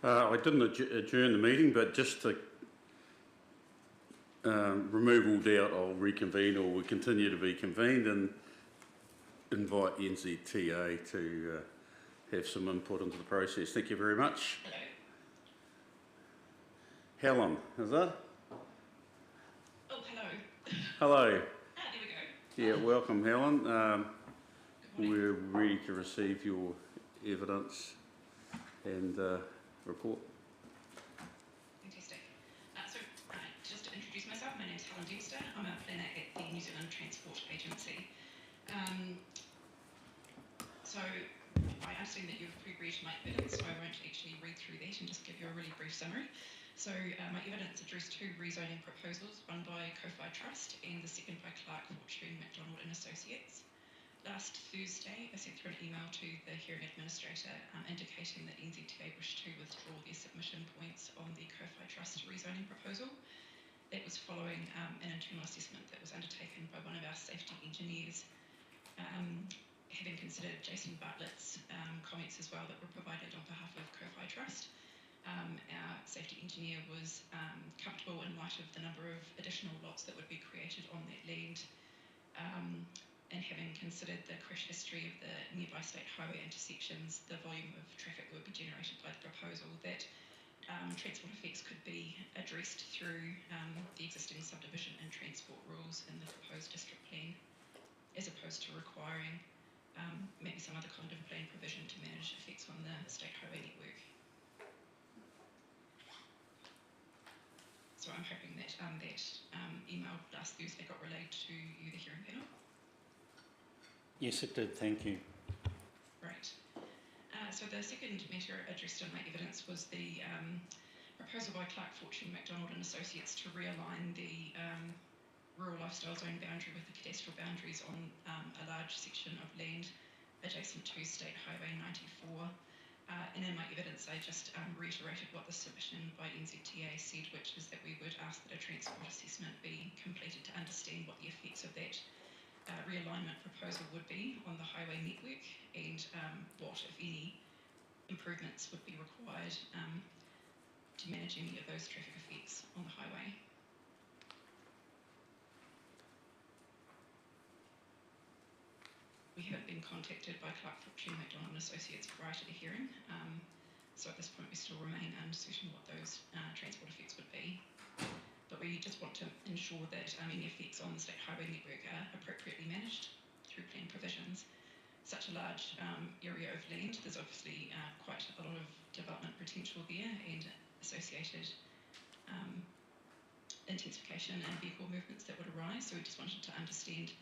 I didn't adjourn the meeting, but just to remove all doubt, I'll reconvene, or we continue to be convened, and invite NZTA to have some input into the process. Thank you very much. Hello. Helen, is that? Oh, hello. Hello. There we go. Yeah, welcome, Helen. We're ready to receive your evidence and report. Fantastic. Just to introduce myself, my name is Helen Dempster. I'm a planner at the New Zealand Transport Agency. So I understand that you've pre-read my evidence, so I won't actually read through that and just give you a really brief summary. So my evidence addressed two rezoning proposals, one by Ko-Fi Trust and the second by Clark Fortune McDonald and Associates. Last Thursday, I sent through an email to the hearing administrator indicating that NZTA wished to withdraw their submission points on the Ko-Fi Trust rezoning proposal. That was following an internal assessment that was undertaken by one of our safety engineers, having considered Jason Bartlett's comments as well that were provided on behalf of Ko-Fi Trust. Our safety engineer was comfortable in light of the number of additional lots that would be created on that land, and having considered the crash history of the nearby state highway intersections, the volume of traffic that would be generated by the proposal, that transport effects could be addressed through the existing subdivision and transport rules in the proposed district plan, as opposed to requiring maybe some other kind of plan provision to manage effects on the state highway network. So I'm hoping that that email last Thursday got relayed to you, the hearing panel. Yes, it did. Thank you. Right. So the second matter addressed in my evidence was the proposal by Clark Fortune McDonald and Associates to realign the rural lifestyle zone boundary with the cadastral boundaries on a large section of land adjacent to State Highway 94. And in my evidence, I just reiterated what the submission by NZTA said, which is that we would ask that a transport assessment be completed to understand what the effects of that realignment proposal would be on the highway network, and what, if any, improvements would be required to manage any of those traffic effects on the highway. We haven't been contacted by Clark Fortune McDonald and Associates prior to the hearing, so at this point we still remain uncertain what those transport effects would be. But we just want to ensure that any effects on the state highway network are appropriately managed through plan provisions. Such a large area of land, there's obviously quite a lot of development potential there and associated intensification and vehicle movements that would arise. So we just wanted to understand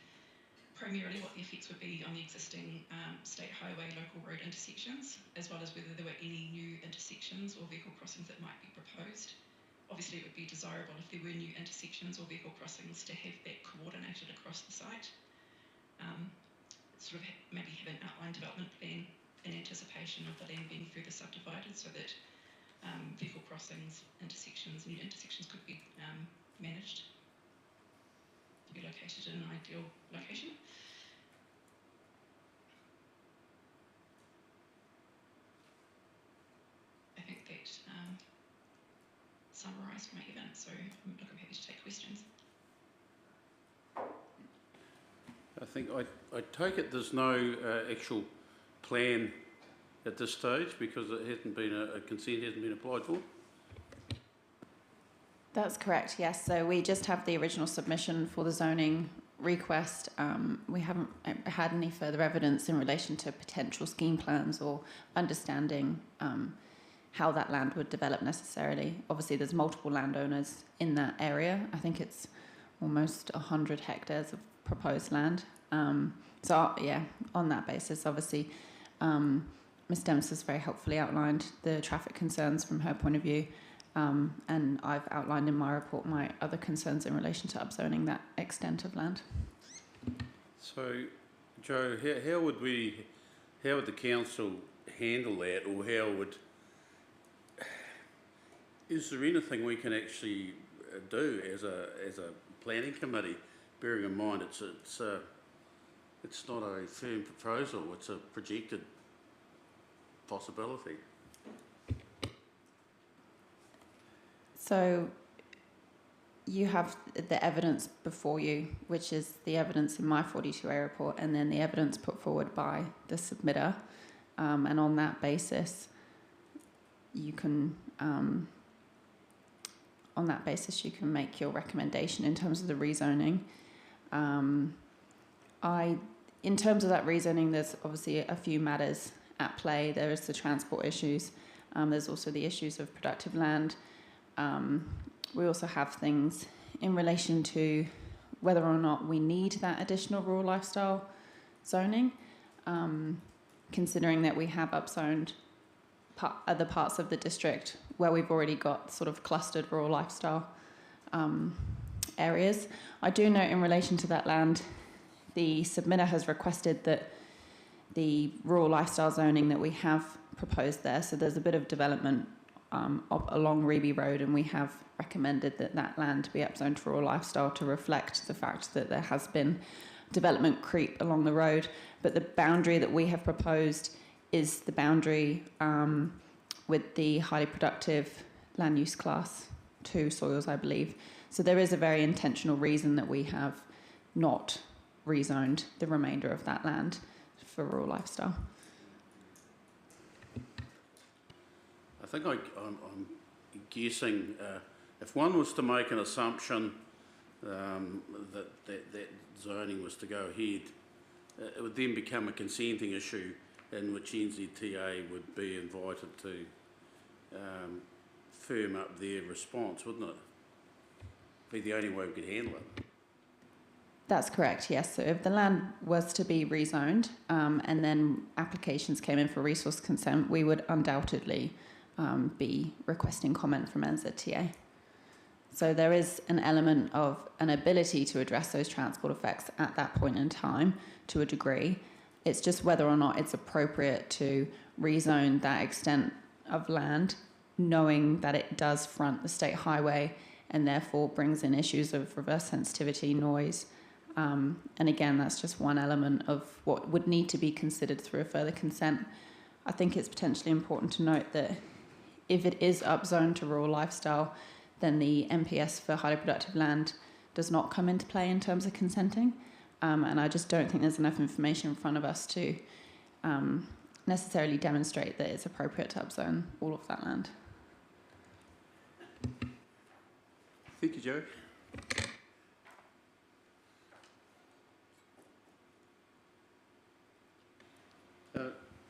primarily what the effects would be on the existing state highway local road intersections, as well as whether there were any new intersections or vehicle crossings that might be proposed. Obviously, it would be desirable if there were new intersections or vehicle crossings to have that coordinated across the site. Sort of maybe have an outline development plan in anticipation of the land being further subdivided, so that vehicle crossings, intersections, new intersections could be managed to be located in an ideal location. I think that summarised my evidence, so I'm happy to take questions. I think I take it there's no actual plan at this stage because it hasn't been a consent hasn't been applied for. That's correct, yes. So we just have the original submission for the zoning request. We haven't had any further evidence in relation to potential scheme plans or understanding how that land would develop necessarily. Obviously, there's multiple landowners in that area. I think it's almost 100 hectares of proposed land. So, yeah, on that basis, obviously, Ms Dempster's very helpfully outlined the traffic concerns from her point of view. And I've outlined in my report my other concerns in relation to upzoning that extent of land. So, Joe, how would the council handle that, or is there anything we can actually do as a planning committee, bearing in mind it's not a firm proposal, it's a projected possibility? So you have the evidence before you, which is the evidence in my 42A report, and then the evidence put forward by the submitter. And on that basis, you can make your recommendation in terms of the rezoning. In terms of that rezoning, there's obviously a few matters at play. There is the transport issues. There's also the issues of productive land. We also have things in relation to whether or not we need that additional rural lifestyle zoning, considering that we have upzoned other parts of the district where we've already got sort of clustered rural lifestyle areas. I do note in relation to that land, the submitter has requested that the rural lifestyle zoning that we have proposed there, so there's a bit of development along Reby Road, and we have recommended that that land be upzoned to rural lifestyle to reflect the fact that there has been development creep along the road. But the boundary that we have proposed is the boundary with the highly productive land use class 2 soils, I believe. So there is a very intentional reason that we have not rezoned the remainder of that land for rural lifestyle. I think I'm guessing if one was to make an assumption that zoning was to go ahead, it would then become a consenting issue in which NZTA would be invited to firm up their response, wouldn't it? Be the only way we could handle it. That's correct, yes. So if the land was to be rezoned and then applications came in for resource consent, we would undoubtedly be requesting comment from NZTA. So there is an element of an ability to address those transport effects at that point in time to a degree. It's just whether or not it's appropriate to rezone that extent of land, knowing that it does front the state highway and therefore brings in issues of reverse sensitivity, noise. And again, that's just one element of what would need to be considered through a further consent. I think it's potentially important to note that if it is upzoned to rural lifestyle, then the MPS for highly productive land does not come into play in terms of consenting. And I just don't think there's enough information in front of us to necessarily demonstrate that it's appropriate to upzone all of that land. Thank you, Joe.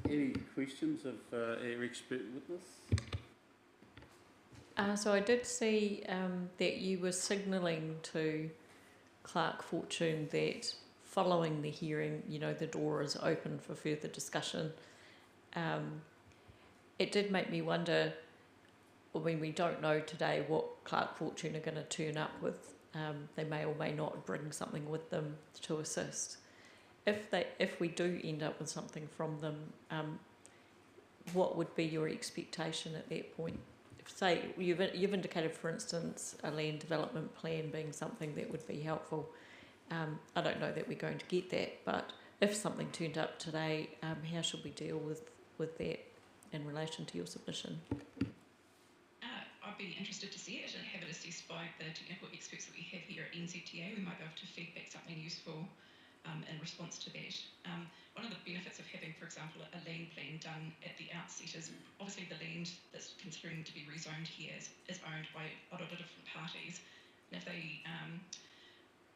Any questions of our expert witness? So I did see that you were signalling to Clark Fortune that following the hearing, you know, the door is open for further discussion. It did make me wonder, I mean, we don't know today what Clark Fortune are going to turn up with. They may or may not bring something with them to assist. If we do end up with something from them, what would be your expectation at that point? If, say, you've indicated, for instance, a land development plan being something that would be helpful. I don't know that we're going to get that, but if something turned up today, how should we deal with that in relation to your submission? I'd be interested to see it and have it assessed by the technical experts that we have here at NZTA. We might be able to feedback something useful in response to that. One of the benefits of having, for example, a land plan done at the outset is obviously the land that's considering to be rezoned here is owned by a lot of different parties. And if they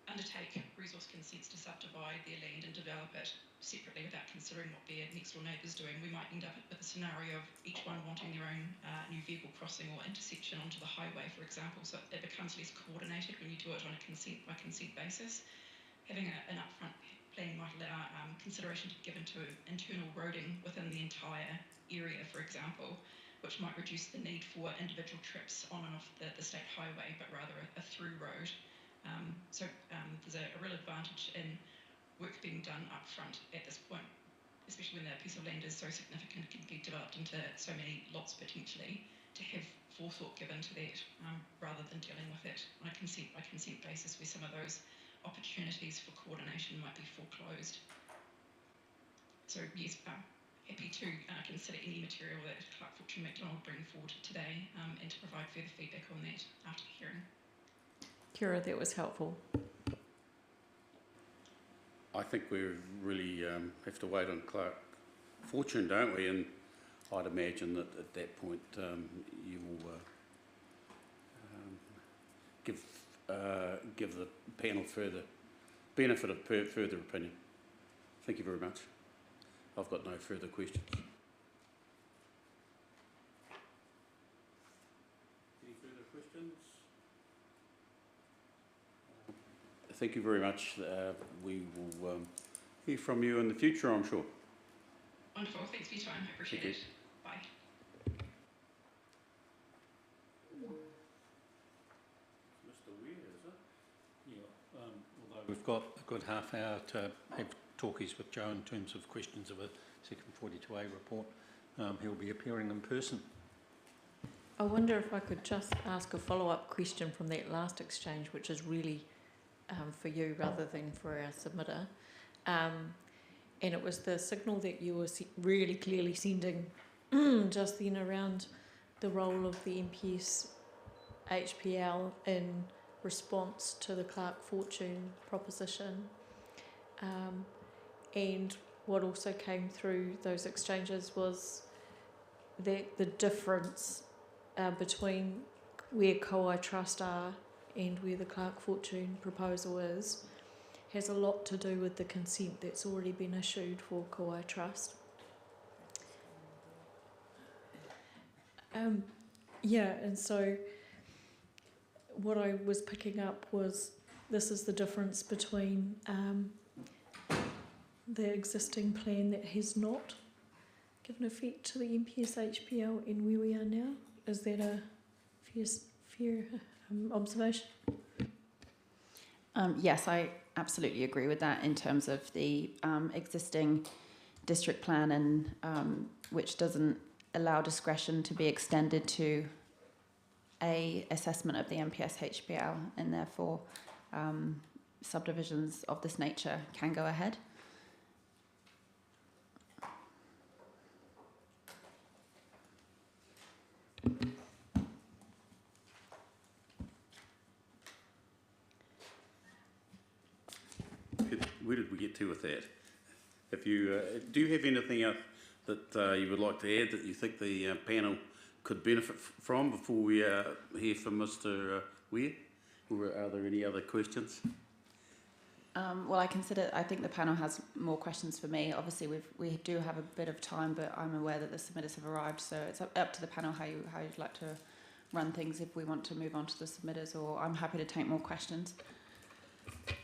undertake resource consents to subdivide their land and develop it separately without considering what their next door neighbour's doing, we might end up with a scenario of each one wanting their own new vehicle crossing or intersection onto the highway, for example. So it becomes less coordinated when you do it on a consent by consent basis. Having an upfront plan might allow consideration to be given to internal roading within the entire area, for example, which might reduce the need for individual trips on and off the state highway, but rather a through road. So there's a real advantage in work being done up front at this point, especially when the piece of land is so significant, it can be developed into so many lots potentially, to have forethought given to that rather than dealing with it on a consent by consent basis where some of those opportunities for coordination might be foreclosed. So yes, happy to consider any material that Clark Fortune McDonald bring forward today and to provide further feedback on that after the hearing. Kira, that was helpful. I think we really have to wait on Clark Fortune, don't we? And I'd imagine that at that point you will give the panel further benefit of further opinion. Thank you very much. I've got no further questions. Any further questions? Thank you very much. We will hear from you in the future, I'm sure. Wonderful. Thanks for your time. I appreciate Thank it. Bye. Mr. Weir, is it? Yeah, although we've got a good half hour to have talkies with Joe in terms of questions of a second 42A report, he'll be appearing in person. I wonder if I could just ask a follow-up question from that last exchange, which is really for you rather than for our submitter. And it was the signal that you were really clearly sending just then around the role of the MPS HPL in response to the Clark Fortune proposition. And what also came through those exchanges was that the difference between where Kowai Trust are and where the Clark Fortune proposal is has a lot to do with the consent that's already been issued for Kowai Trust. Yeah, and so what I was picking up was this is the difference between the existing plan that has not given effect to the MPS HPL and where we are now. Is that a fair observation? Yes, I absolutely agree with that in terms of the existing district plan and which doesn't allow discretion to be extended to a assessment of the MPS HPL, and therefore subdivisions of this nature can go ahead. Where did we get to with that? If you do you have anything else that you would like to add that you think the panel could benefit from before we hear from Mr. Weir? Or are there any other questions? Well, I think the panel has more questions for me. Obviously, we do have a bit of time, but I'm aware that the submitters have arrived, so it's up to the panel how you'd like to run things, if we want to move on to the submitters, or I'm happy to take more questions. With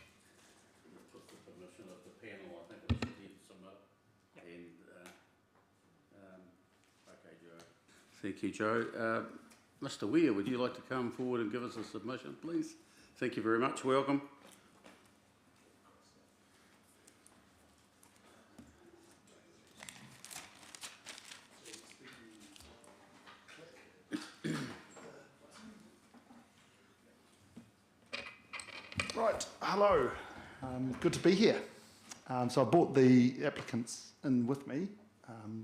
the permission of the panel, I think it was the submit. Yep. And okay, Joe. Thank you, Joe. Mr. Weir, would you like to come forward and give us a submission, please? Thank you very much. Welcome. Right, hello. Good to be here. So I brought the applicants in with me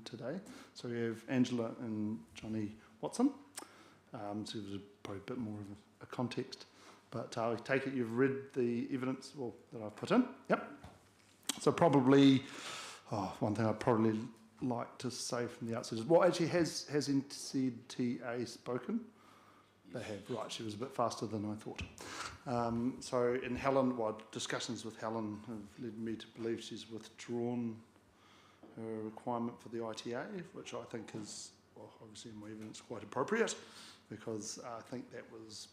today. So we have Angela and Johnny Watson. So there's probably a bit more of a context. But I take it you've read the evidence that I've put in? Yep. So probably, one thing I'd probably like to say from the outset is, actually has NZTA spoken? They have, right. She was a bit faster than I thought. So in Helen, discussions with Helen have led me to believe she's withdrawn her requirement for the ITA, which I think is, obviously in my evidence, quite appropriate, because I think that was,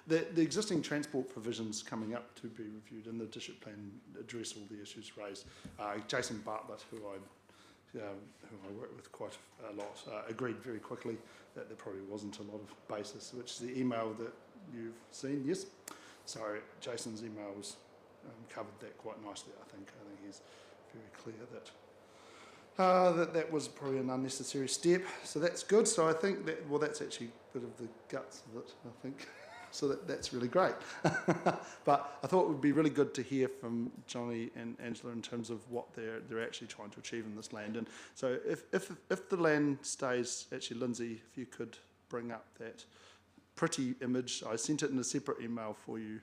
the existing transport provisions coming up to be reviewed in the district plan address all the issues raised. Jason Bartlett, who I work with quite a lot, agreed very quickly that there probably wasn't a lot of basis, which is the email that you've seen, yes? So Jason's emails covered that quite nicely, I think. I think he's very clear that that was probably an unnecessary step, so that's good. So I think that, that's actually a bit of the guts of it, I think. So that's really great. But I thought it would be really good to hear from Johnny and Angela in terms of what they're actually trying to achieve in this land. And so if the land stays, actually, Lindsay, if you could bring up that pretty image. I sent it in a separate email for you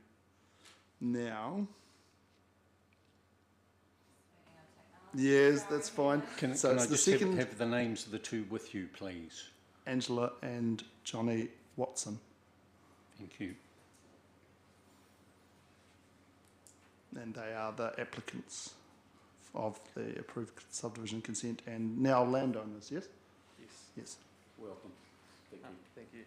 now. Yes, that's fine. Can So I it's the just second, have the names of the two with you, please? Angela and Johnny Watson. Thank you. And they are the applicants of the approved subdivision consent and now landowners, yes? Yes. Yes. Welcome. Thank you. Thank you.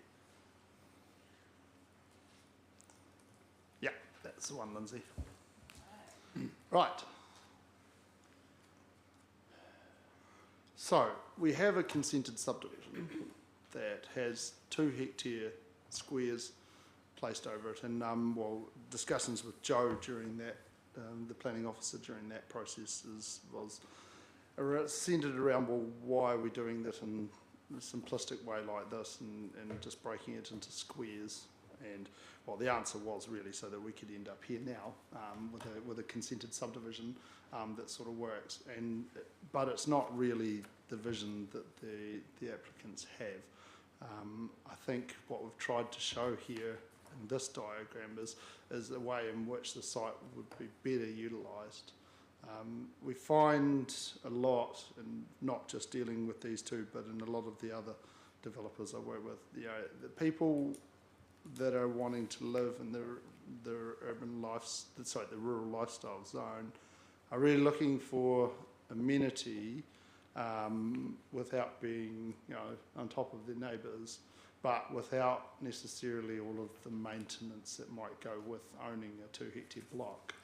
Yeah, that's the one, Lindsay. Right. So, we have a consented subdivision that has 2 hectare squares placed over it, and discussions with Joe during that, the planning officer during that process was centred around, well, why are we doing that in a simplistic way like this and just breaking it into squares? And well, the answer was really so that we could end up here now with a consented subdivision that sort of works. But it's not really the vision that the applicants have. I think what we've tried to show here in this diagram is a way in which the site would be better utilised. We find a lot, and not just dealing with these two, but in a lot of the other developers I work with, the people that are wanting to live in the urban the rural lifestyle zone are really looking for amenity without being, on top of their neighbours, but without necessarily all of the maintenance that might go with owning a 2 hectare block.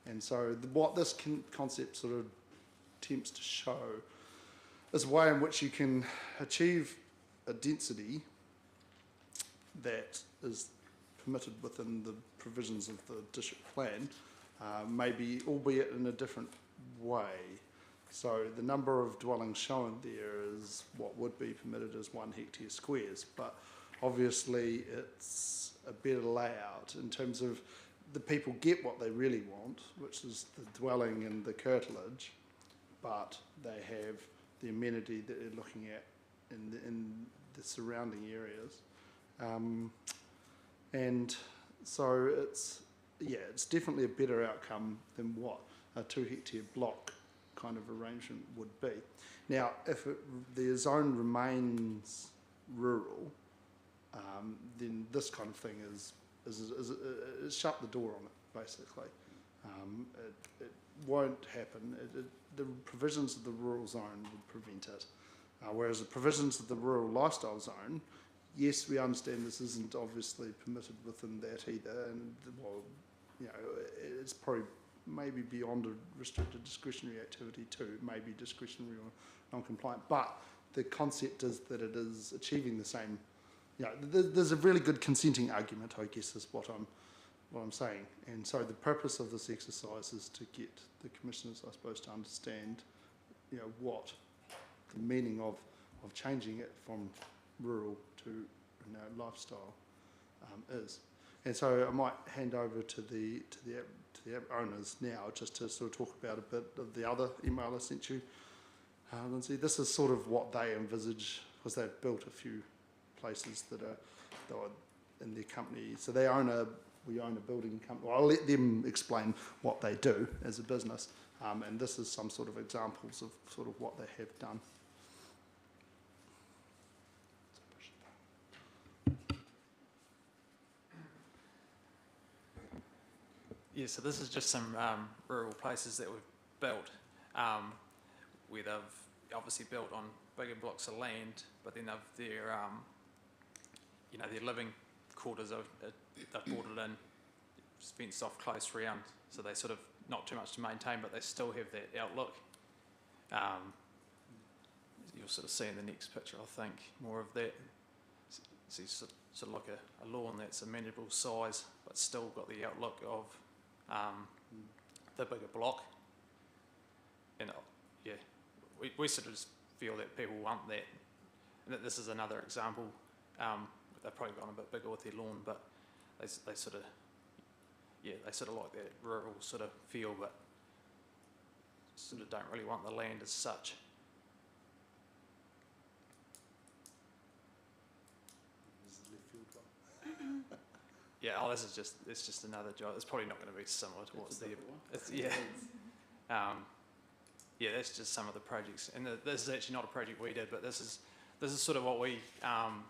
And so what this concept sort of attempts to show is a way in which you can achieve a density that is permitted within the provisions of the district plan, maybe albeit in a different way. So the number of dwellings shown there is what would be permitted as 1 hectare squares, but obviously it's a better layout in terms of the people get what they really want, which is the dwelling and the curtilage, but they have the amenity that they're looking at in the surrounding areas. And so it's definitely a better outcome than what a 2 hectare block kind of arrangement would be. Now, if the zone remains rural, then this kind of thing is shut the door on it, basically. It won't happen. The provisions of the rural zone would prevent it. Whereas the provisions of the rural lifestyle zone, yes, we understand this isn't obviously permitted within that either, and it's probably maybe beyond a restricted discretionary activity too. It may be discretionary or non-compliant, but the concept is that it is achieving the same. There's a really good consenting argument, I guess, is what I'm saying. And so the purpose of this exercise is to get the commissioners, I suppose, to understand, what the meaning of changing it from rural to lifestyle is. And so I might hand over to the owners now, just to sort of talk about a bit of the other email I sent you, Lindsay. This is sort of what they envisage, because they've built a few places that are in their company. So we own a building company. Well, I'll let them explain what they do as a business, and this is some sort of examples of sort of what they have done. Yeah, so this is just some rural places that we've built, where they've obviously built on bigger blocks of land, but then their living quarters they've brought it in, fenced off close round, so they sort of not too much to maintain, but they still have that outlook. You'll sort of see in the next picture, I think, more of that. So it's sort of like a lawn that's a manageable size, but still got the outlook of the bigger block. And we sort of just feel that people want that. And that this is another example. They've probably gone a bit bigger with their lawn, but they sort of, yeah, they sort of like that rural sort of feel, but sort of don't really want the land as such. Yeah, oh, this is just, it's just another job. It's probably not going to be similar to what's there. It's, yeah. Yeah, that's just some of the projects. And this is actually not a project we did, but this is sort of what we want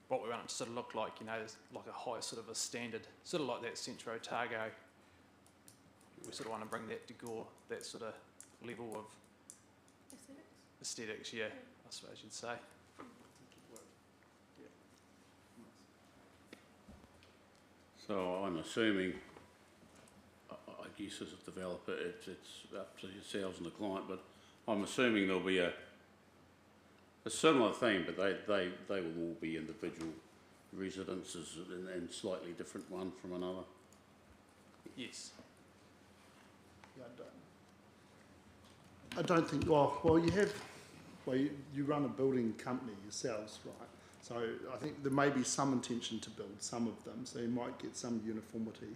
it to sort of look like, you know, like a high sort of a standard, sort of like that Centro Otago. We sort of want to bring that to Gore, that sort of level of aesthetics, yeah, I suppose you'd say. So I'm assuming, I guess as a developer, it's up to yourselves and the client, but I'm assuming there'll be a similar thing, but they will all be individual residences and slightly different one from another. Yes. Yeah, I don't think, you run a building company yourselves, right? So I think there may be some intention to build some of them, so you might get some uniformity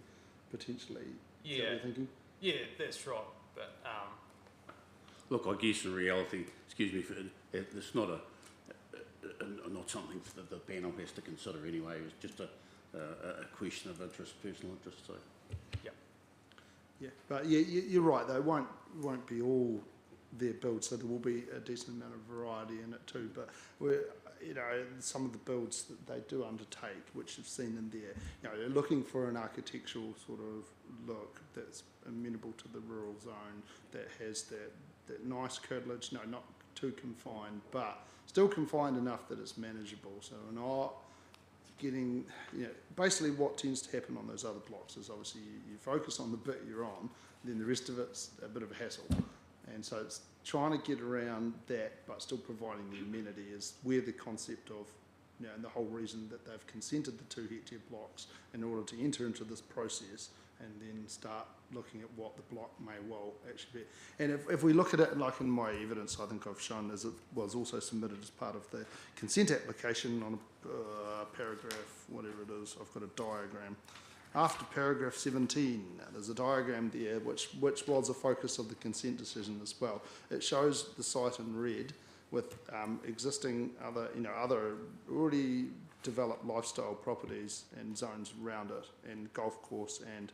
potentially. Yeah. Is that what you're thinking? Yeah, that's right. But Look, I guess in reality, excuse me, it's not not something that the panel has to consider anyway. It's just a question of interest, personal interest. So. Yeah, but yeah, you're right. Though it won't be all their builds, so there will be a decent amount of variety in it too. But some of the builds that they do undertake, which you've seen in there, they're looking for an architectural sort of look that's amenable to the rural zone, that has that nice curtilage, not too confined, but still confined enough that it's manageable. So we're not getting, basically what tends to happen on those other blocks is obviously you focus on the bit you're on, then the rest of it's a bit of a hassle. And so it's trying to get around that, but still providing the amenity is where the concept of, and the whole reason that they've consented the 2 hectare blocks in order to enter into this process and then start looking at what the block may well actually be. And if we look at it, like in my evidence I think I've shown, as it was also submitted as part of the consent application on a paragraph, whatever it is, I've got a diagram. After paragraph 17, there's a diagram there which was a focus of the consent decision as well. It shows the site in red with existing other already developed lifestyle properties and zones around it, and golf course, and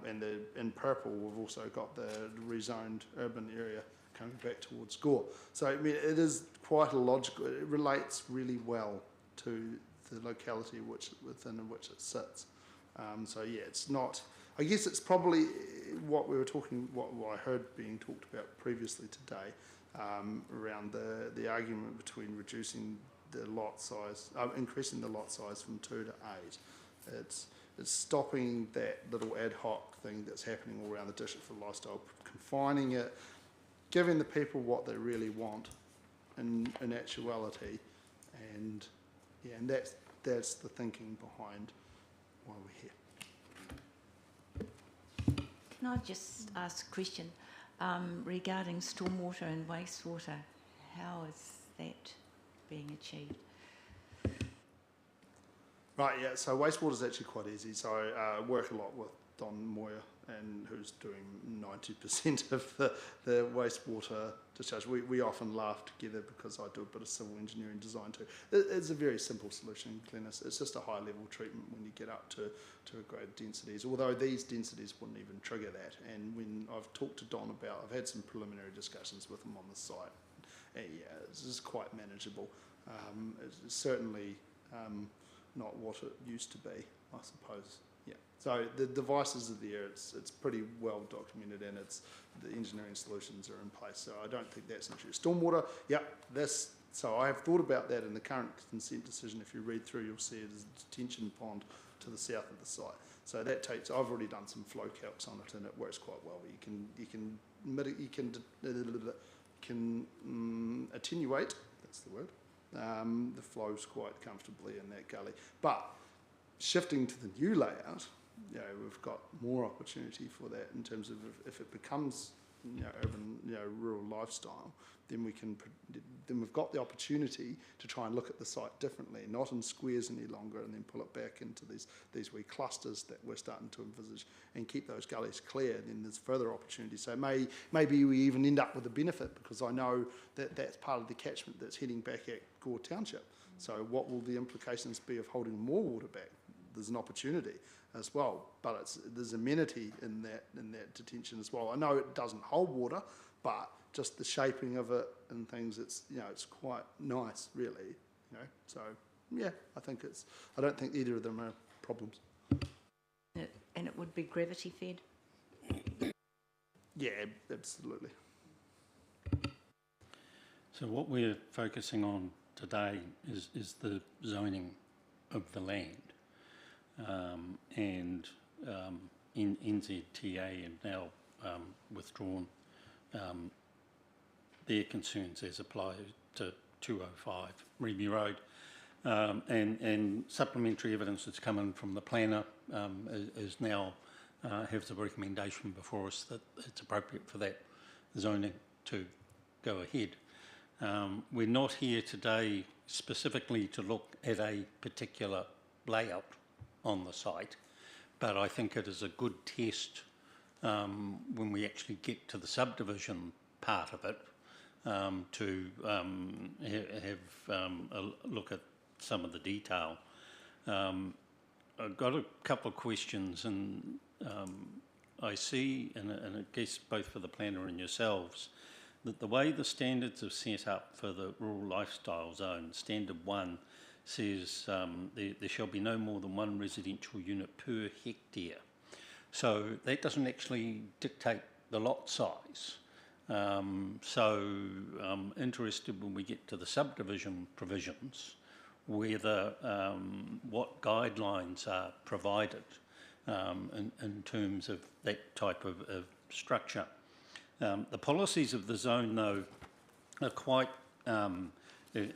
in purple we've also got the rezoned urban area coming back towards Gore. So I mean, it is quite a logical. It relates really well to the locality within which it sits. So yeah, it's not. I guess it's probably what I heard being talked about previously today, around the argument between reducing the lot size, increasing the lot size from 2 to 8. It's stopping that little ad hoc thing that's happening all around the district for lifestyle, confining it, giving the people what they really want in actuality, and that's the thinking behind why we're here. Can I just ask a question regarding stormwater and wastewater? How is that being achieved? Right, yeah, so wastewater is actually quite easy. So I work a lot with Don Moyer, and who's doing 90% of the wastewater discharge. We often laugh together because I do a bit of civil engineering design too. It's a very simple solution, Glenys. It's just a high level treatment when you get up to greater densities, although these densities wouldn't even trigger that. And when I've talked to Don I've had some preliminary discussions with him on the site, and yeah, it's just quite manageable. It's certainly not what it used to be, I suppose. Yeah. So the devices are there. It's pretty well documented, and the engineering solutions are in place. So I don't think that's an issue. Stormwater, so I have thought about that in the current consent decision. If you read through, you'll see there's a detention pond to the south of the site. So that takes. I've already done some flow calcs on it, and it works quite well. You can attenuate. That's the word. The flows quite comfortably in that gully, but shifting to the new layout, we've got more opportunity for that in terms of if it becomes urban, rural lifestyle, then then we've got the opportunity to try and look at the site differently, not in squares any longer, and then pull it back into these wee clusters that we're starting to envisage, and keep those gullies clear. Then there's further opportunities. So maybe we even end up with a benefit, because I know that that's part of the catchment that's heading back at Gore Township. So what will the implications be of holding more water back? There's an opportunity as well, but there's amenity in that detention as well. I know it doesn't hold water, but just the shaping of it and things, it's quite nice, really. So yeah, I don't think either of them are problems. And it would be gravity fed? Yeah, absolutely. So what we're focusing on today is the zoning of the land. And in NZTA have now withdrawn their concerns as applied to 205 Reby Road. And supplementary evidence that's come in from the planner is now has a recommendation before us that it's appropriate for that zoning to go ahead. We're not here today specifically to look at a particular layout on the site, but I think it is a good test when we actually get to the subdivision part of it to have a look at some of the detail. I've got a couple of questions, and I see, and I guess both for the planner and yourselves, that the way the standards are set up for the rural lifestyle zone, standard 1 says there shall be no more than one residential unit per hectare. So that doesn't actually dictate the lot size. So I'm interested when we get to the subdivision provisions, whether what guidelines are provided in terms of that type of structure. The policies of the zone, though, are quite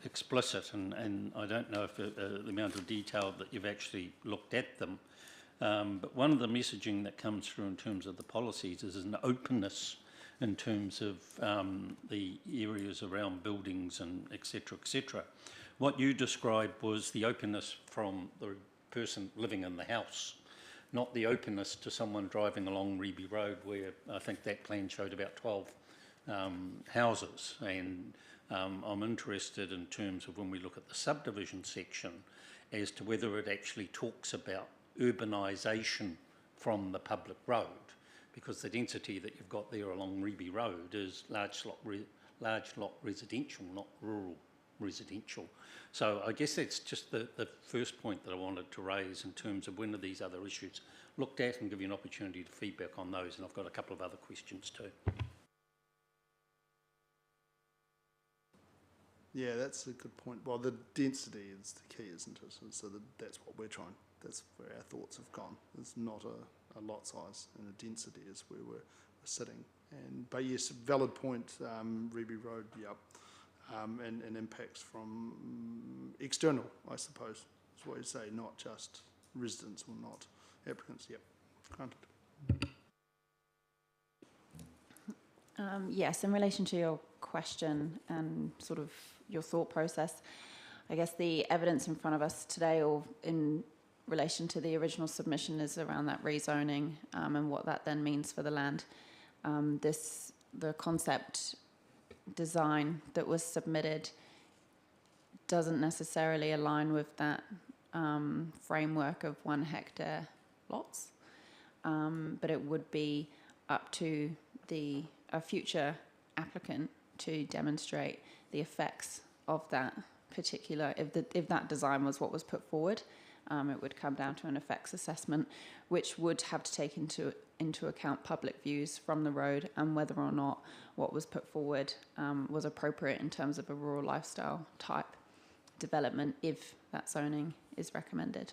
explicit, and I don't know if the amount of detail that you've actually looked at them, but one of the messaging that comes through in terms of the policies is an openness in terms of the areas around buildings and et cetera, What you described was the openness from the person living in the house, not the openness to someone driving along Reby Road, where I think that plan showed about 12 houses. And I'm interested in terms of when we look at the subdivision section as to whether it actually talks about urbanisation from the public road, because the density that you've got there along Reby Road is large lot residential, not rural residential. So I guess that's just the first point that I wanted to raise in terms of when are these other issues looked at, and give you an opportunity to feedback on those. And I've got a couple of other questions too. Yeah, that's a good point. Well, the density is the key, isn't it? So that's what we're trying. That's where our thoughts have gone. It's not a lot size, and a density is where we're sitting. But yes, valid point. Reby Road, yep. And impacts from external, I suppose, is what you say, not just residents or not applicants. Yep, granted. Yes, in relation to your question and sort of your thought process, I guess the evidence in front of us today, or in relation to the original submission, is around that rezoning and what that then means for the land. The concept design that was submitted doesn't necessarily align with that framework of 1 hectare lots, but it would be up to a future applicant to demonstrate the effects of that particular, if that design was what was put forward, it would come down to an effects assessment, which would have to take into account public views from the road and whether or not what was put forward was appropriate in terms of a rural lifestyle type development, if that zoning is recommended.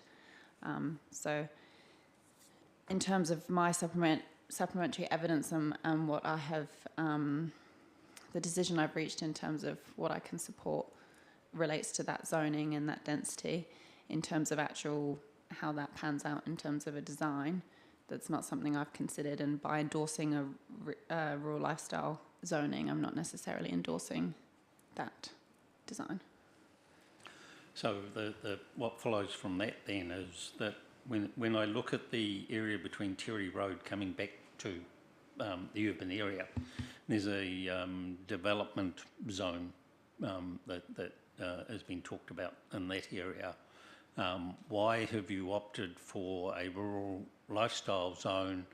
So in terms of my supplementary evidence and what I have, the decision I've reached in terms of what I can support relates to that zoning and that density. In terms of actual how that pans out in terms of a design, that's not something I've considered. And by endorsing a rural lifestyle zoning, I'm not necessarily endorsing that design. So what follows from that then is that when I look at the area between Terry Road coming back to the urban area, there's a development zone that has been talked about in that area. Why have you opted for a rural lifestyle zone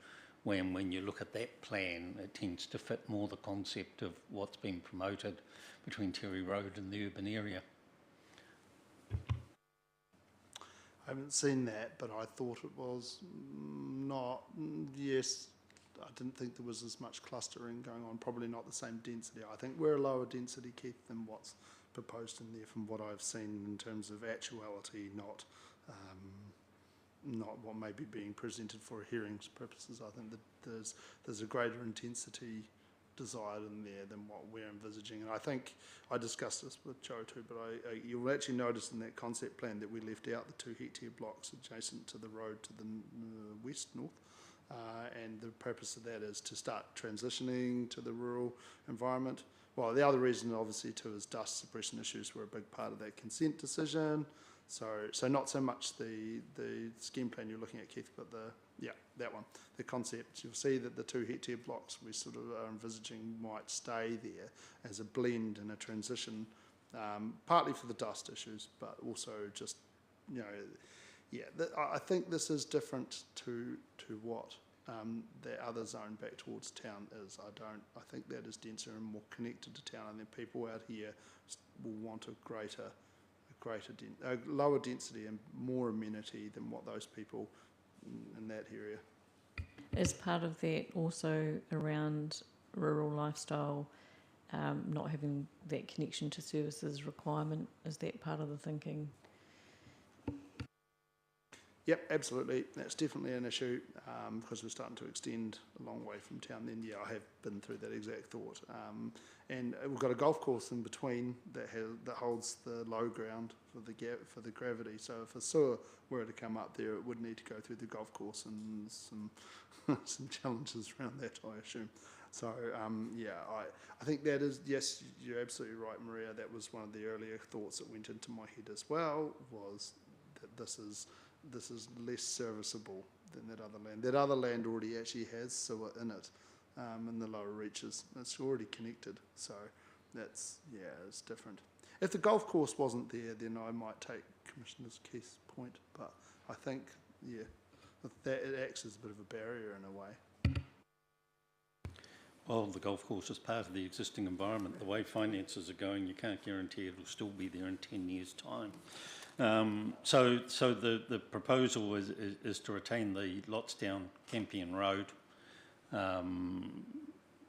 when you look at that plan, it tends to fit more the concept of what's been promoted between Terry Road and the urban area? I haven't seen that, but I thought it was not, yes, I didn't think there was as much clustering going on, probably not the same density. I think we're a lower density, Keith, than what's proposed in there from what I've seen in terms of actuality, not what may be being presented for hearings purposes. I think that there's a greater intensity desired in there than what we're envisaging. And I think I discussed this with Joe too, but you'll actually notice in that concept plan that we left out the 2 hectare blocks adjacent to the road to the north. And the purpose of that is to start transitioning to the rural environment. Well, the other reason obviously too is dust suppression issues were a big part of that consent decision. So not so much the scheme plan you're looking at, Keith, but that one, the concept. You'll see that the 2 hectare blocks we sort of are envisaging might stay there as a blend and a transition, partly for the dust issues, but also just, I think this is different to what the other zone back towards town is. I think that is denser and more connected to town, and then people out here will want a lower density and more amenity than what those people in that area. Is part of that also around rural lifestyle, not having that connection to services requirement? Is that part of the thinking? Yep, absolutely. That's definitely an issue because we're starting to extend a long way from town. Then, I have been through that exact thought. And we've got a golf course in between that holds the low ground for the gravity. So if a sewer were to come up there, it would need to go through the golf course and some challenges around that, I assume. So, I think that is, yes, you're absolutely right, Maria. That was one of the earlier thoughts that went into my head as well, was that this is less serviceable than that other land. That other land already actually has sewer in it, in the lower reaches. It's already connected, so it's different. If the golf course wasn't there, then I might take Commissioner Keith's point, but I think, that it acts as a bit of a barrier in a way. Well, the golf course is part of the existing environment. The way finances are going, you can't guarantee it will still be there in 10 years' time. So the proposal is to retain the Lotsdown Campion Road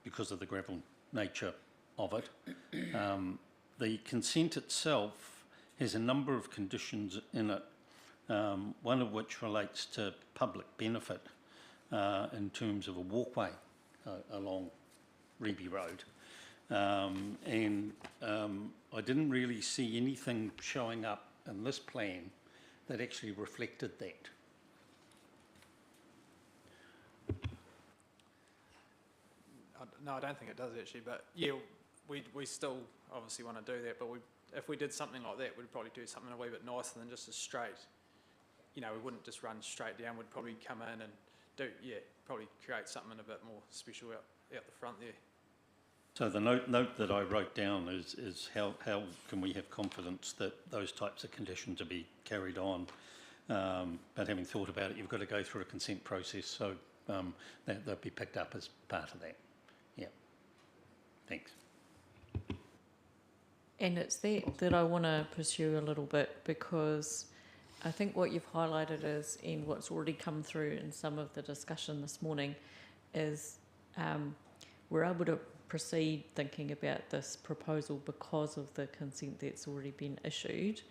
because of the gravel nature of it. The consent itself has a number of conditions in it, one of which relates to public benefit in terms of a walkway along Reby Road. And I didn't really see anything showing up in this plan that actually reflected that. No, I don't think it does actually, but we still obviously want to do that, but if we did something like that, we'd probably do something a wee bit nicer than just a straight, we wouldn't just run straight down, we'd probably come in and probably create something a bit more special out the front there. So the note that I wrote down is how can we have confidence that those types of conditions are be carried on? But having thought about it, you've got to go through a consent process, so they'll be picked up as part of that. Yeah. Thanks. And it's that I want to pursue a little bit, because I think what you've highlighted is, and what's already come through in some of the discussion this morning, is we're able to proceed thinking about this proposal because of the consent that's already been issued.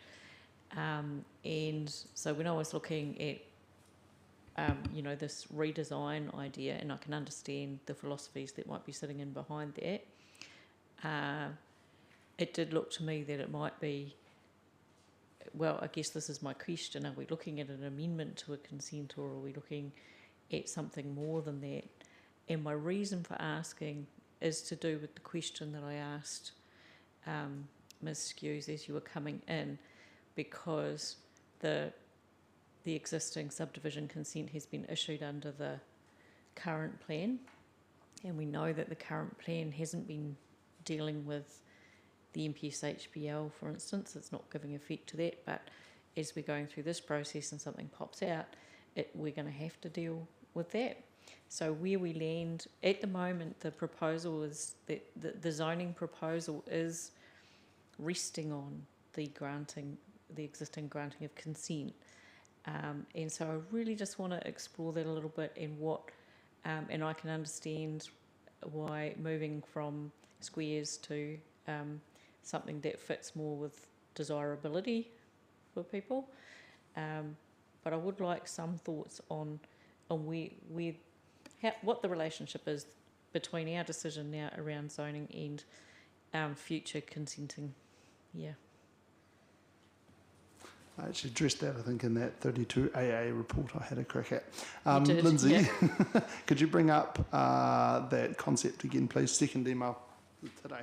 And so when I was looking at, this redesign idea, and I can understand the philosophies that might be sitting in behind that, it did look to me that it might be, well, I guess this is my question, are we looking at an amendment to a consent, or are we looking at something more than that. And my reason for asking is to do with the question that I asked Ms. Skews as you were coming in, because the existing subdivision consent has been issued under the current plan, and we know that the current plan hasn't been dealing with the MPS HPL, for instance. It's not giving effect to that, but as we're going through this process and something pops out, we're going to have to deal with that. So where we land at the moment, the proposal is that the zoning proposal is resting on the existing granting of consent, and so I really just want to explore that a little bit, and and I can understand why moving from squares to something that fits more with desirability for people, but I would like some thoughts on what the relationship is between our decision now around zoning and future consenting. Yeah. I actually addressed that, I think, in that 32AA report I had a crack at. You did, Lindsay, yeah. could you bring up that concept again, please? Second email today.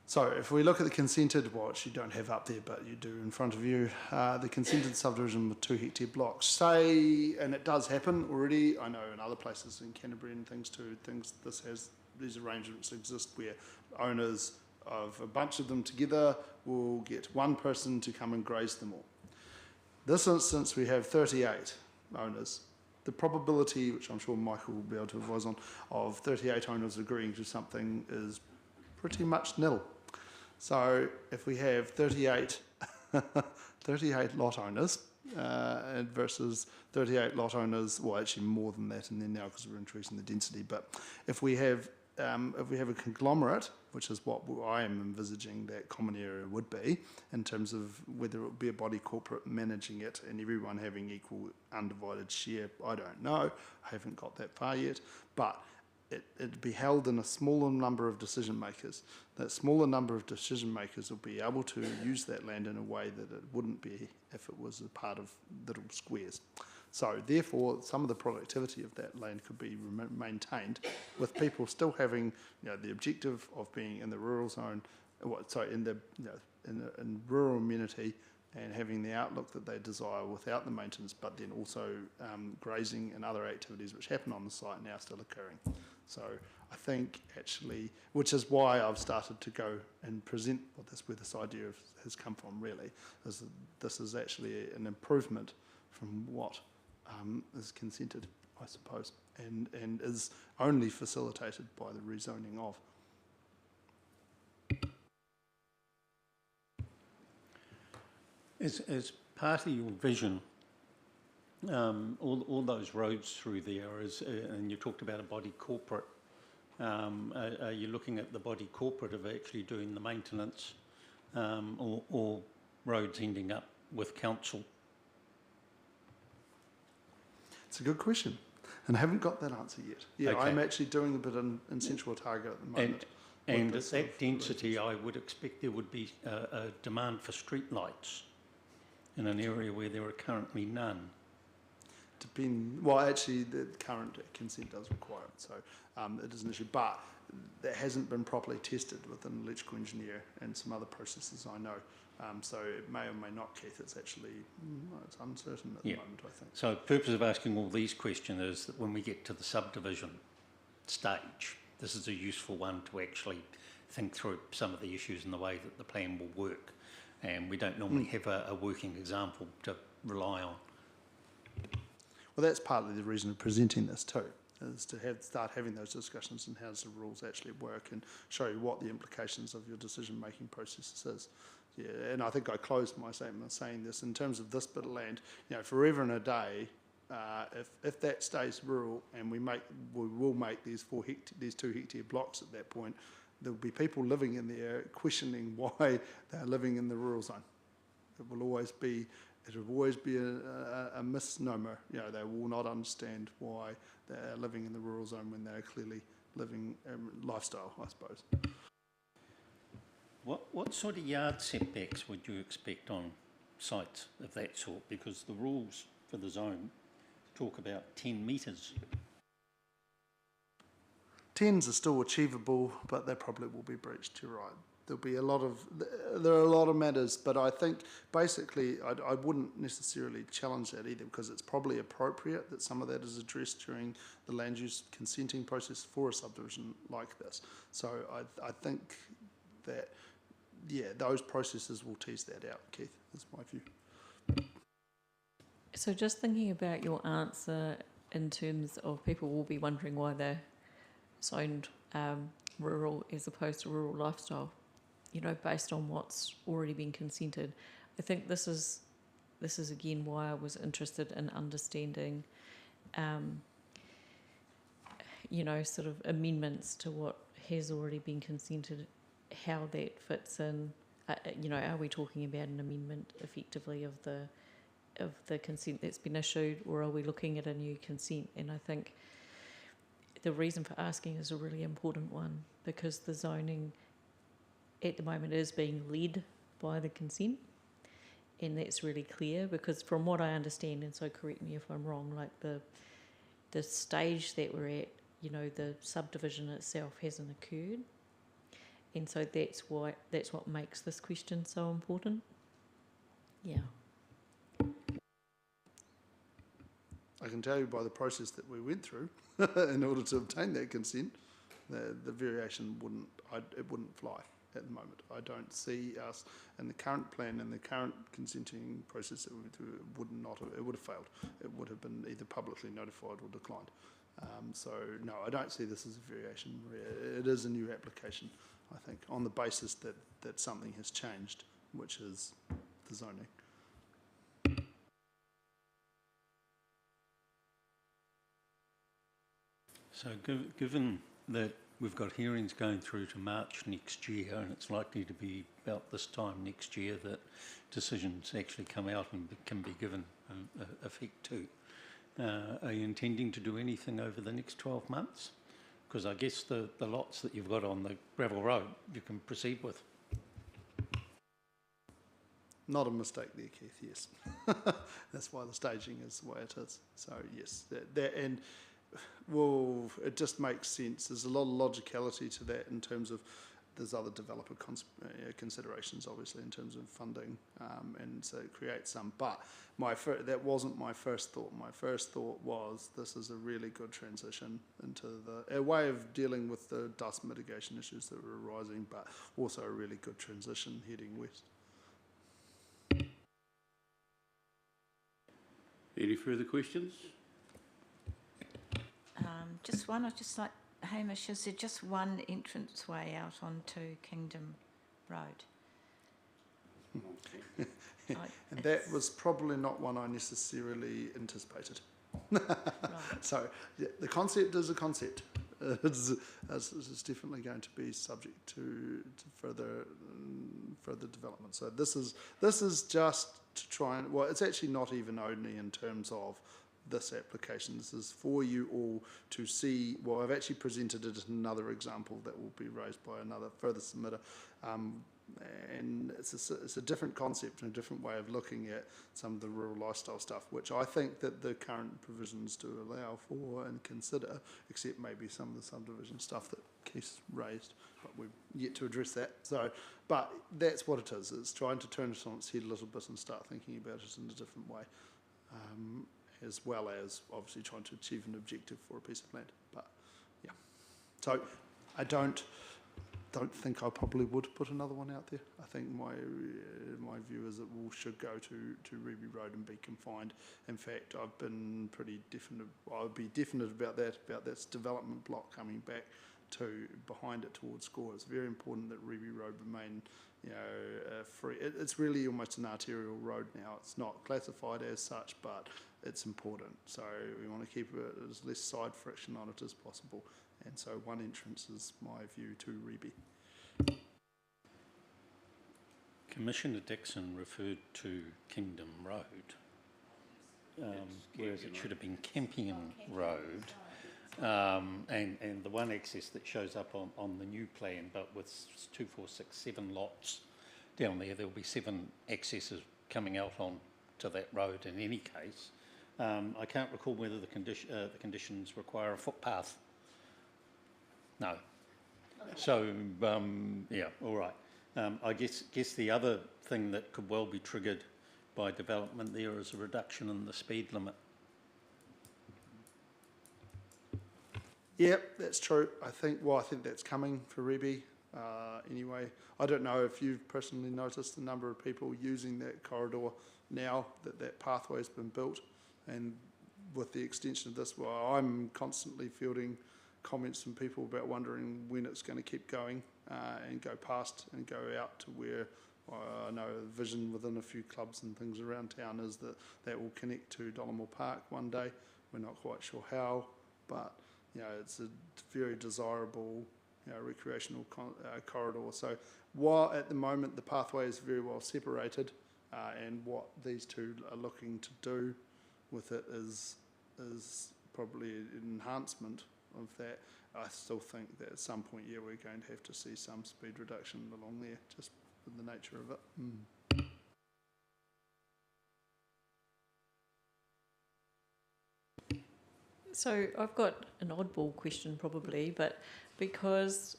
So if we look at the consented, which you don't have up there, but you do in front of you, the consented subdivision with 2 hectare blocks, say, and it does happen already, I know in other places in Canterbury and things too, these arrangements exist where owners of a bunch of them together will get one person to come and graze them all. This instance, we have 38 owners. The probability, which I'm sure Michael will be able to advise on, of 38 owners agreeing to something is pretty much nil. So if we have 38 lot owners versus 38 lot owners, well, actually more than that in there now because we're increasing the density. But if we have a conglomerate, which is what I am envisaging that common area would be, in terms of whether it would be a body corporate managing it and everyone having equal undivided share, I don't know. I haven't got that far yet, but it'd be held in a smaller number of decision makers. That smaller number of decision makers will be able to use that land in a way that it wouldn't be if it was a part of little squares. So therefore, some of the productivity of that land could be maintained with people still having, the objective of being in the rural zone, in rural amenity, and having the outlook that they desire without the maintenance, but then also grazing and other activities which happen on the site now still occurring. So I think actually, which is why I've started to go and present where this idea has come from really, is that this is actually an improvement from what is consented, I suppose, and is only facilitated by the rezoning of. As part of your vision, all those roads through there, and you talked about a body corporate, are you looking at the body corporate of actually doing the maintenance or roads ending up with council? It's a good question, and I haven't got that answer yet. Yeah, Okay. I'm actually doing a bit in Central Otago at the moment. And at that density, I would expect there would be a demand for street lights in an area where there are currently none. Well, actually, the current consent does require it, so it is an issue. But that hasn't been properly tested with an electrical engineer and some other processes I know. So it may or may not, Keith. It's actually it's uncertain at the moment, I think. So the purpose of asking all these questions is that when we get to the subdivision stage, this is a useful one to actually think through some of the issues and the way that the plan will work. And we don't normally have a working example to rely on. Well, that's partly the reason of presenting this too, is to start having those discussions and how does the rules actually work and show you what the implications of your decision-making process is. Yeah, and I think I closed my statement saying this in terms of this bit of land. Forever and a day, if that stays rural and we will make these 2 hectare blocks at that point, there will be people living in there questioning why they're living in the rural zone. It will always be It will always be a misnomer. You know, they will not understand why they're living in the rural zone when they're clearly living lifestyle, I suppose. What sort of yard setbacks would you expect on sites of that sort? Because the rules for the zone talk about 10 metres. 10s are still achievable, but they probably will be breached, you're right. There are a lot of matters, but I think basically I wouldn't necessarily challenge that either, because it's probably appropriate that some of that is addressed during the land use consenting process for a subdivision like this. So I think that, yeah, those processes will tease that out, Keith, is my view. So just thinking about your answer in terms of people will be wondering why they're zoned rural as opposed to rural lifestyle, you know, based on what's already been consented. I think this is again why I was interested in understanding, you know, sort of amendments to what has already been consented, how that fits in. You know, are we talking about an amendment effectively of the consent that's been issued, or are we looking at a new consent? And I think the reason for asking is a really important one, because the zoning at the moment is being led by the consent, and that's really clear, because from what I understand, and so correct me if I'm wrong, like the stage that we're at, you know, the subdivision itself hasn't occurred, and so that's what makes this question so important. Yeah. I can tell you by the process that we went through in order to obtain that consent, the variation wouldn't fly at the moment. I don't see us in the current plan and the current consenting process that we went through, it would have failed. It would have been either publicly notified or declined. So no, I don't see this as a variation. It is a new application, I think, on the basis that something has changed, which is the zoning. So given that we've got hearings going through to March next year, and it's likely to be about this time next year that decisions actually come out and can be given effect to, are you intending to do anything over the next 12 months? Because I guess the lots that you've got on the gravel road you can proceed with. Not a mistake there, Keith, yes. That's why the staging is the way it is. So yes, and well, it just makes sense. There's a lot of logicality to that in terms of there's other developer considerations, obviously, in terms of funding, and so it creates some. But that wasn't my first thought. My first thought was this is a really good transition into a way of dealing with the dust mitigation issues that were arising, but also a really good transition heading west. Any further questions? Just one. I'd just like, Hamish, is there just one entranceway out onto Kingdom Road? And that was probably not one I necessarily anticipated. Right. So yeah, the concept is a concept. It's definitely going to be subject to further development. So this is just to try and, well, it's actually not even only in terms of this application. This is for you all to see. Well, I've actually presented it as another example that will be raised by another further submitter, and it's a different concept and a different way of looking at some of the rural lifestyle stuff, which I think that the current provisions do allow for and consider, except maybe some of the subdivision stuff that Keith raised, but we've yet to address that. So, but that's what it is. It's trying to turn it on its head a little bit and start thinking about it in a different way. As well as obviously trying to achieve an objective for a piece of land. But yeah, so I don't think I probably would put another one out there. I think my view is it should go to Ruby Road and be confined. In fact, I've been pretty definite. I would be definite about this development block coming back to behind it towards Score. It's very important that Ruby Road remain, you know, free. It's really almost an arterial road now. It's not classified as such, but it's important. So we want to keep as less side friction on it as possible. And so one entrance is my view to Reby. Commissioner Dixon referred to Kingdom Road, whereas it should have been Campion Road. And the one access that shows up on the new plan, but with 2, 4, 6, 7 lots down there, there'll be 7 accesses coming out on to that road in any case. I can't recall whether the conditions require a footpath. No. So, yeah, all right. I guess the other thing that could well be triggered by development there is a reduction in the speed limit. Yep, that's true. I think that's coming for Reby anyway. I don't know if you've personally noticed the number of people using that corridor now that pathway has been built, and with the extension of this, well, I'm constantly fielding comments from people about wondering when it's going to keep going and go past and go out to where I know a vision within a few clubs and things around town is that will connect to Dollamore Park one day. We're not quite sure how, but it's a very desirable recreational corridor. So while at the moment the pathway is very well separated, and what these two are looking to do with it is probably an enhancement of that, I still think that at some point, we're going to have to see some speed reduction along there, just with the nature of it. So I've got an oddball question probably, but because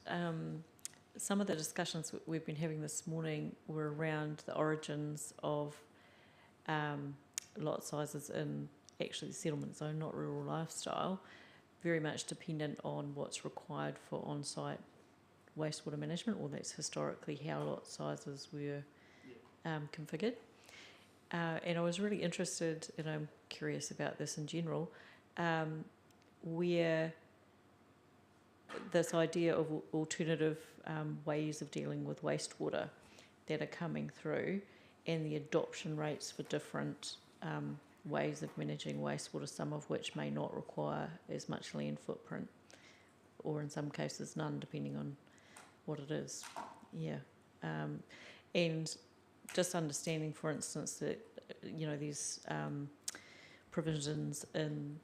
some of the discussions we've been having this morning were around the origins of lot sizes in actually the settlement zone, not rural lifestyle, very much dependent on what's required for on-site wastewater management, or that's historically how lot sizes were configured. And I was really interested, and I'm curious about this in general, where this idea of alternative ways of dealing with wastewater that are coming through, and the adoption rates for different ways of managing wastewater, some of which may not require as much land footprint, or in some cases none, depending on what it is. And just understanding, for instance, that these provisions in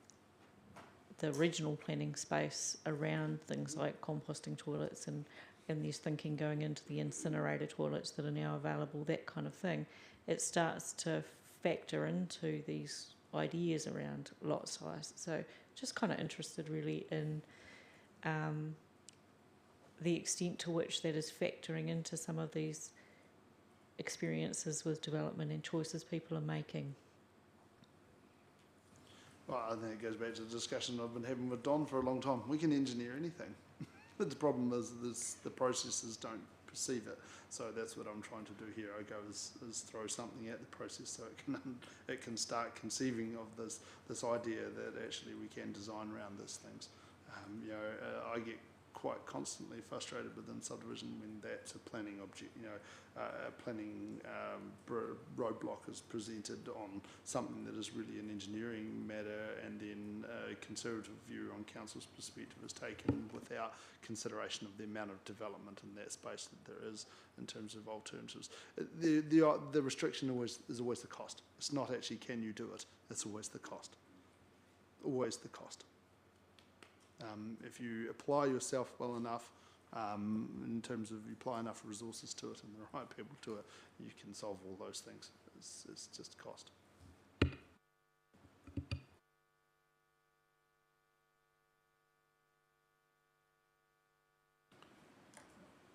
the regional planning space around things like composting toilets, and there's thinking going into the incinerator toilets that are now available, that kind of thing. It starts to factor into these ideas around lot size. So just kind of interested really in the extent to which that is factoring into some of these experiences with development and choices people are making. Well, I think it goes back to the discussion I've been having with Don for a long time. We can engineer anything. But the problem is the processes don't perceive it. So that's what I'm trying to do here. I go is throw something at the process so it can start conceiving of this idea that actually we can design around these things. I get quite constantly frustrated within subdivision when that's a planning object, a planning roadblock is presented on something that is really an engineering matter, and then a conservative view on council's perspective is taken without consideration of the amount of development in that space that there is in terms of alternatives. The restriction is always the cost. It's not actually can you do it, it's always the cost. Always the cost. If you apply yourself well enough, in terms of you apply enough resources to it and the right people to it, you can solve all those things. It's just cost.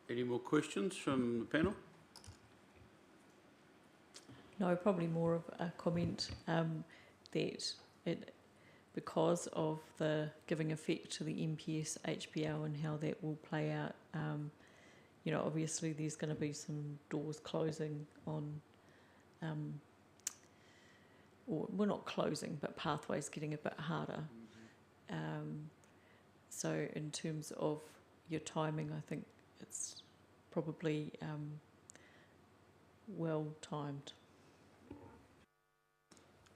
Any more questions from the panel? No, probably more of a comment that it, because of the giving effect to the MPS HPL and how that will play out, obviously there's going to be some doors closing on, or we're not closing, but pathways getting a bit harder. So in terms of your timing, I think it's probably well timed.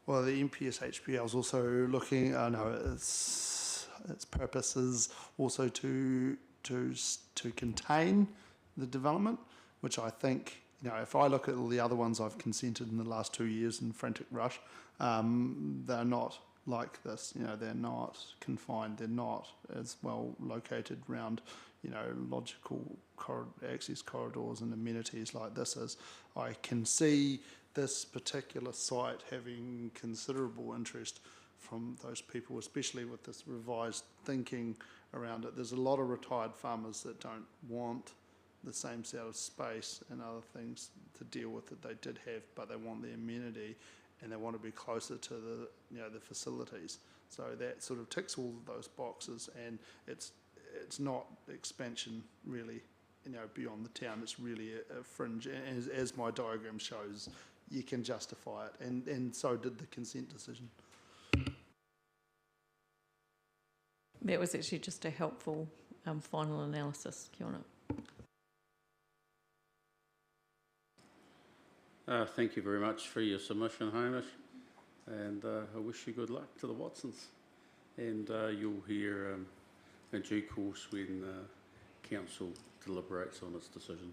Well, the MPS HPL is also looking. Its purpose is also to contain the development, which I think you know, if I look at all the other ones I've consented in the last 2 years in frantic rush, they're not like this. You know, they're not confined. They're not as well located around, you know, logical access corridors and amenities like this is. I can see this particular site having considerable interest from those people, especially with this revised thinking around it. There's a lot of retired farmers that don't want the same sort of space and other things to deal with that they did have, but they want the amenity and they want to be closer to the, you know, the facilities. So that sort of ticks all of those boxes, and it's not expansion really, you know, beyond the town. It's really a fringe, and as my diagram shows, you can justify it, and so did the consent decision. That was actually just a helpful final analysis. Kia ora. Thank you very much for your submission, Hamish, and I wish you good luck to the Watsons. And you'll hear in due course when Council deliberates on its decision.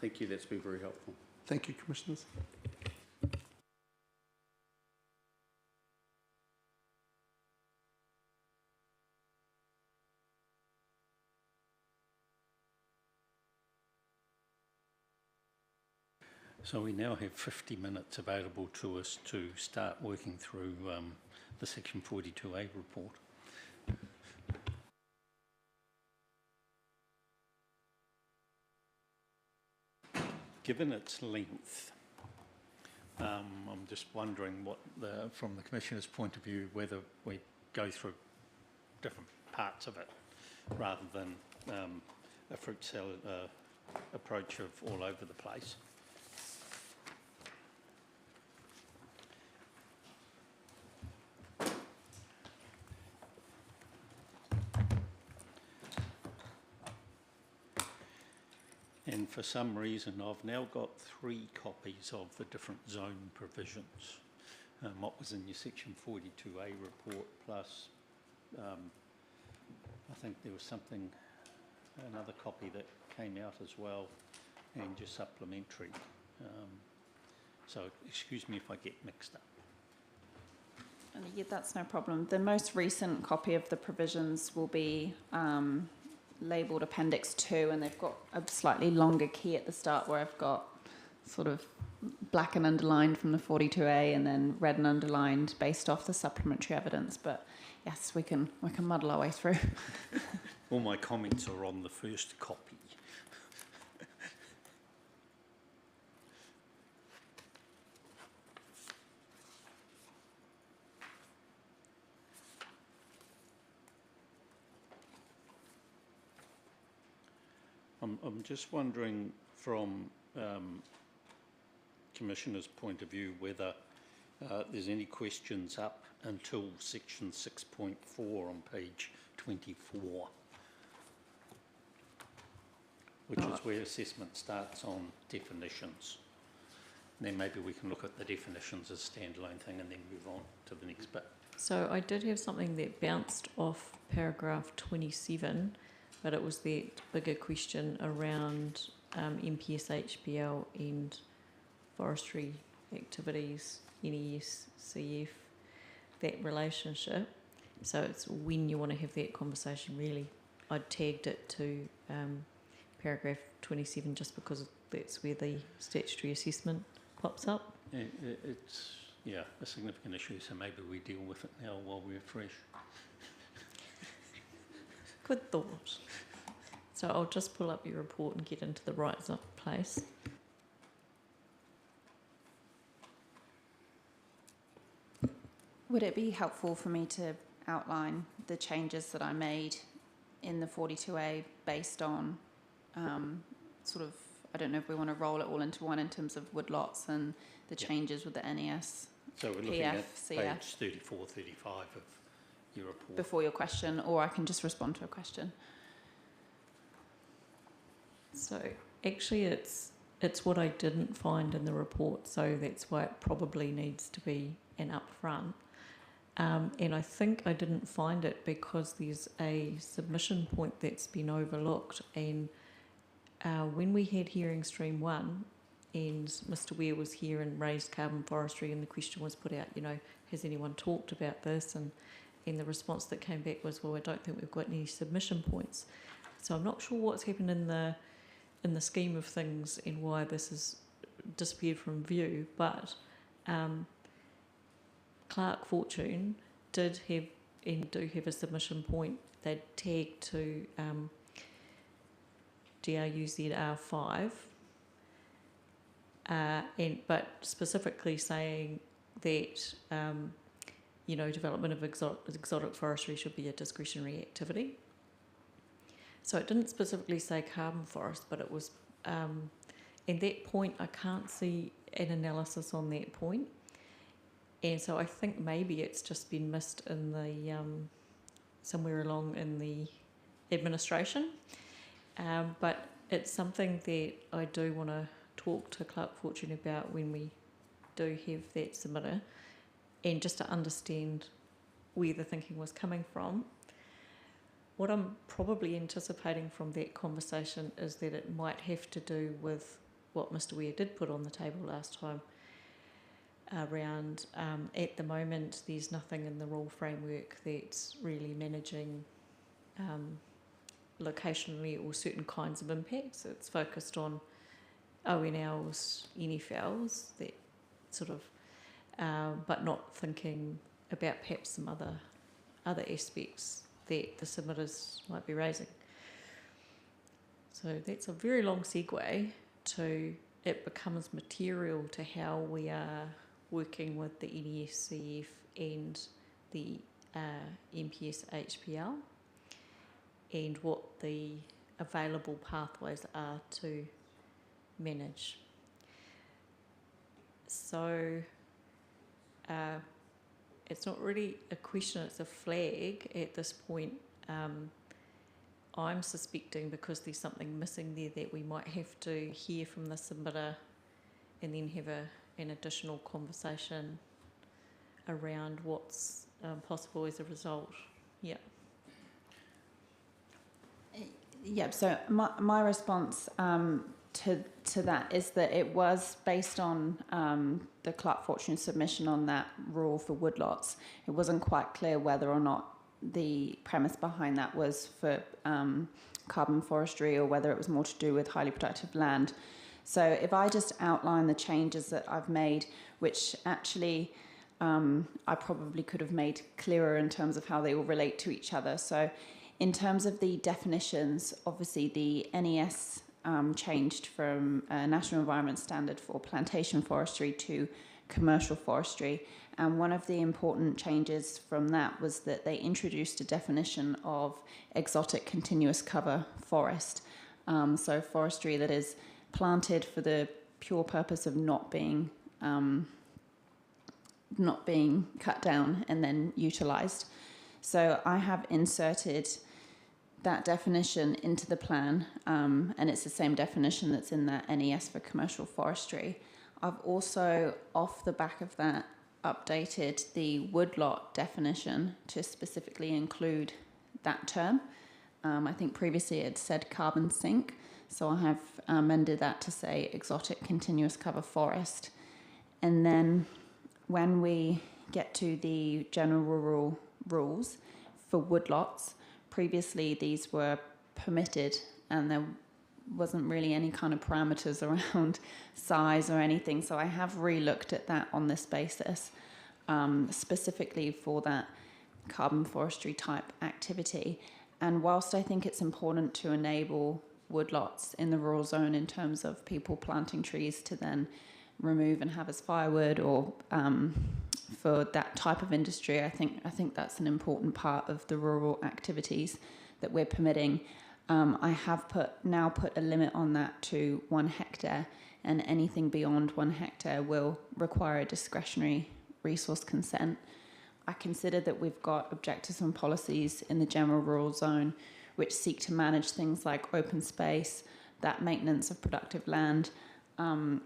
Thank you, that's been very helpful. Thank you, Commissioners. So we now have 50 minutes available to us to start working through the Section 42A report. Given its length, I'm just wondering what, from the Commissioner's point of view, whether we go through different parts of it rather than a fruit salad approach of all over the place. And for some reason, I've now got 3 copies of the different zone provisions. What was in your Section 42A report, plus I think there was something, another copy that came out as well, and just supplementary. So excuse me if I get mixed up. Yeah, that's no problem. The most recent copy of the provisions will be labelled Appendix 2, and they've got a slightly longer key at the start where I've got sort of black and underlined from the 42A and then red and underlined based off the supplementary evidence. But yes, we can muddle our way through. All my comments are on the first copy. I'm just wondering from Commissioner's point of view whether there's any questions up until section 6.4 on page 24, which is where assessment starts on definitions. And then maybe we can look at the definitions as a standalone thing and then move on to the next bit. So I did have something that bounced off paragraph 27, but it was the bigger question around MPS HPL and forestry activities, NES, CF, that relationship. So it's when you want to have that conversation, really. I tagged it to paragraph 27 just because that's where the statutory assessment pops up. It's, yeah, a significant issue, so maybe we deal with it now while we're fresh. Good thought. So I'll just pull up your report and get into the right place. Would it be helpful for me to outline the changes that I made in the 42A based on sort of, I don't know if we want to roll it all into one in terms of woodlots and the changes with the NES, So we're looking PF, at CF. page 34, 35 of your report. Before your question, or I can just respond to a question. So actually it's what I didn't find in the report, so that's why it probably needs to be an upfront. And I think I didn't find it because there's a submission point that's been overlooked. And when we had hearing stream 1, and Mr. Weir was here and raised carbon forestry, and the question was put out, has anyone talked about this? And the response that came back was, well, I don't think we've got any submission points. So I'm not sure what's happened in the scheme of things and why this has disappeared from view, but Clark Fortune did have and do have a submission point. They tagged to DRUZR5, but specifically saying that development of exotic forestry should be a discretionary activity. So it didn't specifically say carbon forest, but it was, at that point, I can't see an analysis on that point. And so I think maybe it's just been missed in the, somewhere along in the administration. But it's something that I do want to talk to Clark Fortune about when we do have that submitter, and just to understand where the thinking was coming from. What I'm probably anticipating from that conversation is that it might have to do with what Mr. Weir did put on the table last time around, at the moment, there's nothing in the rule framework that's really managing locationally or certain kinds of impacts. It's focused on ONLs, NFLs, that sort of, but not thinking about perhaps some other aspects that the submitters might be raising. So that's a very long segue to it becomes material to how we are working with the NESCF and the MPS HPL, and what the available pathways are to manage. So it's not really a question, it's a flag at this point. I'm suspecting because there's something missing there that we might have to hear from the submitter and then have an additional conversation around what's possible as a result. Yeah. Yep, so my response to that is that it was based on the Clark Fortune submission on that rule for woodlots. It wasn't quite clear whether or not the premise behind that was for carbon forestry or whether it was more to do with highly productive land. So if I just outline the changes that I've made, which actually I probably could have made clearer in terms of how they all relate to each other. So in terms of the definitions, obviously the NES changed from a National Environment Standard for plantation forestry to commercial forestry. And one of the important changes from that was that they introduced a definition of exotic continuous cover forest. So forestry that is planted for the pure purpose of not being cut down and then utilised. So I have inserted that definition into the plan, and it's the same definition that's in that NES for commercial forestry. I've also, off the back of that, updated the woodlot definition to specifically include that term. I think previously it said carbon sink, so I have amended that to say exotic continuous cover forest. And then when we get to the general rules for woodlots, previously these were permitted and there wasn't really any kind of parameters around size or anything. So I have re-looked at that on this basis, specifically for that carbon forestry type activity. And whilst I think it's important to enable woodlots in the rural zone in terms of people planting trees to then remove and have as firewood or for that type of industry, I think that's an important part of the rural activities that we're permitting. I have now put a limit on that to 1 hectare, and anything beyond 1 hectare will require a discretionary resource consent. I consider that we've got objectives and policies in the general rural zone which seek to manage things like open space, that maintenance of productive land,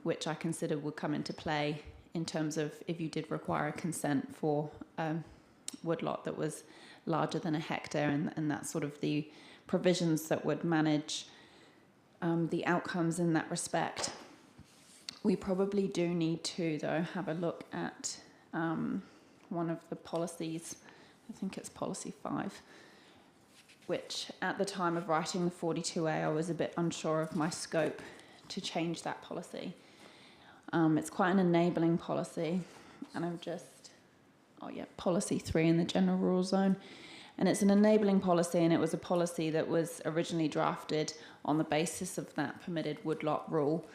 which I consider would come into play in terms of if you did require a consent for a woodlot that was larger than 1 hectare, and that's sort of the provisions that would manage the outcomes in that respect. We probably do need to, though, have a look at one of the policies. I think it's policy 5, which at the time of writing the 42A, I was a bit unsure of my scope to change that policy. It's quite an enabling policy, and I'm just, policy 3 in the general rural zone. And it's an enabling policy, and it was a policy that was originally drafted on the basis of that permitted woodlot rule.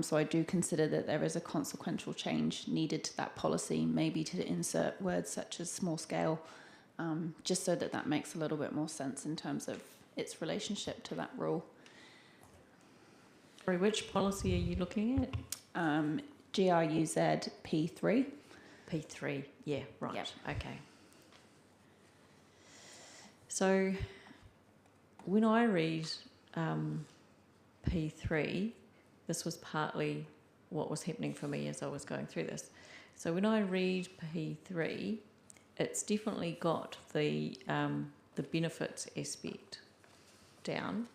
So I do consider that there is a consequential change needed to that policy, maybe to insert words such as small scale, just so that that makes a little bit more sense in terms of its relationship to that rule. Sorry, which policy are you looking at? GRUZ P3. P3, yeah, right, Yep. okay. So when I read P3, this was partly what was happening for me as I was going through this. So when I read P3, it's definitely got the benefits aspect down,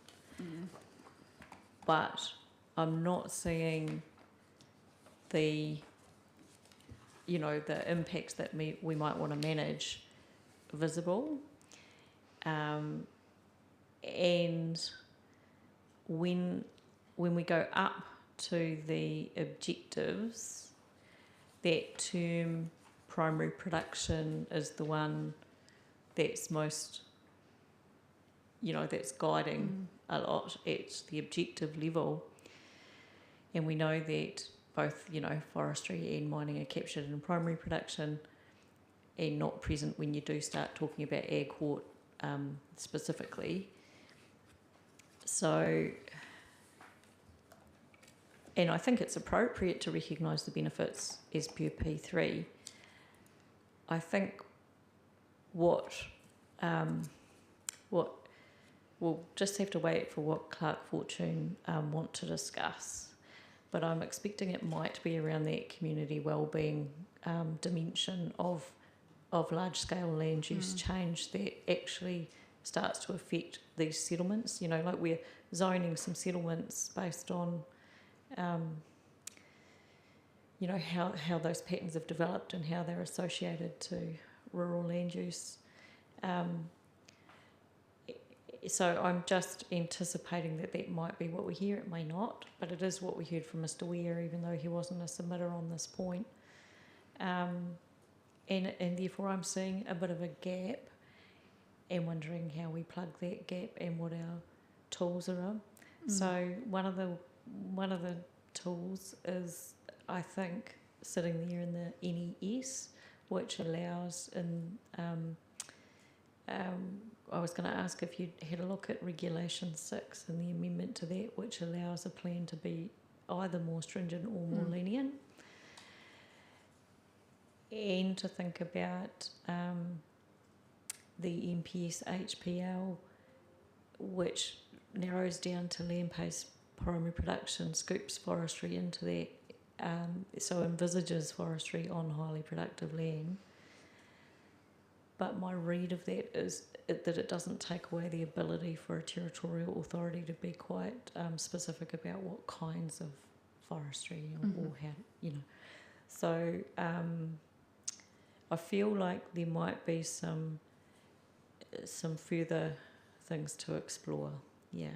but I'm not seeing the impacts that we might want to manage visible. And when we go up to the objectives, that term primary production is the one that's most, that's guiding a lot at the objective level. And we know that both, forestry and mining are captured in primary production and not present when you do start talking about ag hort specifically. So, and I think it's appropriate to recognise the benefits as per P3. I think we'll just have to wait for what Clark Fortune want to discuss. But I'm expecting it might be around that community wellbeing dimension of large-scale land use change that actually starts to affect these settlements. Like we're zoning some settlements based on, how those patterns have developed and how they're associated to rural land use. So I'm just anticipating that might be what we hear. It may not, but it is what we heard from Mr. Weir, even though he wasn't a submitter on this point. And therefore I'm seeing a bit of a gap and wondering how we plug that gap and what our tools are. So one of the tools is, I think, sitting there in the NES, which allows I was going to ask if you'd had a look at Regulation 6 and the amendment to that, which allows a plan to be either more stringent or more lenient. And to think about the MPS HPL, which narrows down to land-based primary production, scoops forestry into that, so envisages forestry on highly productive land. But my read of that is that it doesn't take away the ability for a territorial authority to be quite specific about what kinds of forestry or how, So I feel like there might be some further things to explore. Yeah.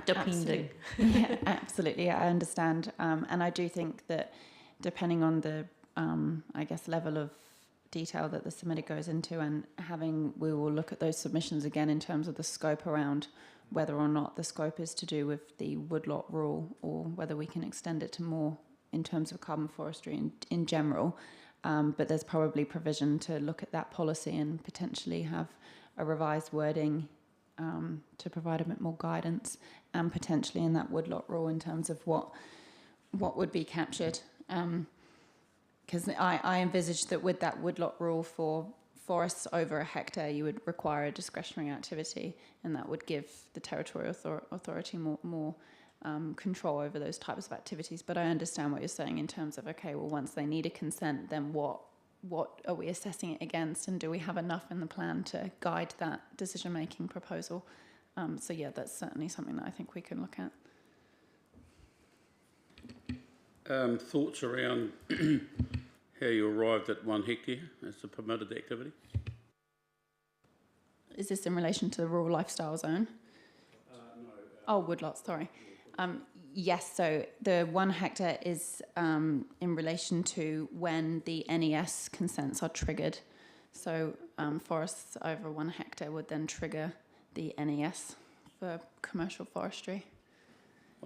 Depending. Yeah, absolutely. I understand. And I do think that depending on the, level of detail that the submitter goes into, and we will look at those submissions again in terms of the scope around whether or not the scope is to do with the woodlot rule or whether we can extend it to more in terms of carbon forestry in general. But there's probably provision to look at that policy and potentially have a revised wording to provide a bit more guidance, and potentially in that woodlot rule in terms of what would be captured. Because I envisaged that with that woodlot rule for forests over a hectare, you would require a discretionary activity, and that would give the territorial authority more control over those types of activities. But I understand what you're saying in terms of, okay, well, once they need a consent, then what are we assessing it against, and do we have enough in the plan to guide that decision-making proposal? So yeah, that's certainly something that I think we can look at. Thoughts around how you arrived at 1 hectare as the permitted activity? Is this in relation to the rural lifestyle zone? No. Oh, woodlots, sorry. Yes, so the 1 hectare is in relation to when the NES consents are triggered. So forests over 1 hectare would then trigger the NES for commercial forestry.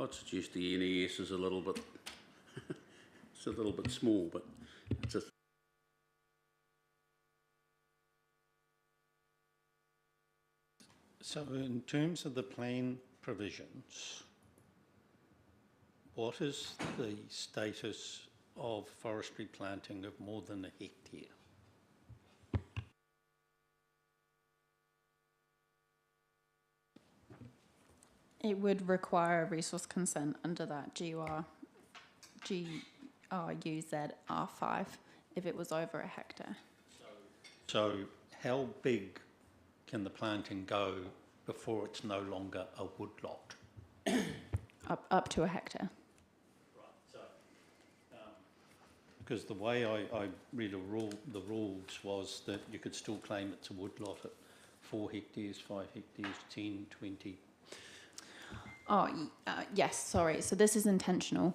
I'd suggest the NES is a little bit, it's a little bit small, but it's a So in terms of the plan provisions, what is the status of forestry planting of more than 1 hectare? It would require a resource consent under that GRUZR5 if it was over 1 hectare. So how big can the planting go before it's no longer a woodlot? Up to 1 hectare. Because the way I read the rules was that you could still claim it's a woodlot at 4 hectares, 5 hectares, 10, 20. Yes, sorry. So this is intentional.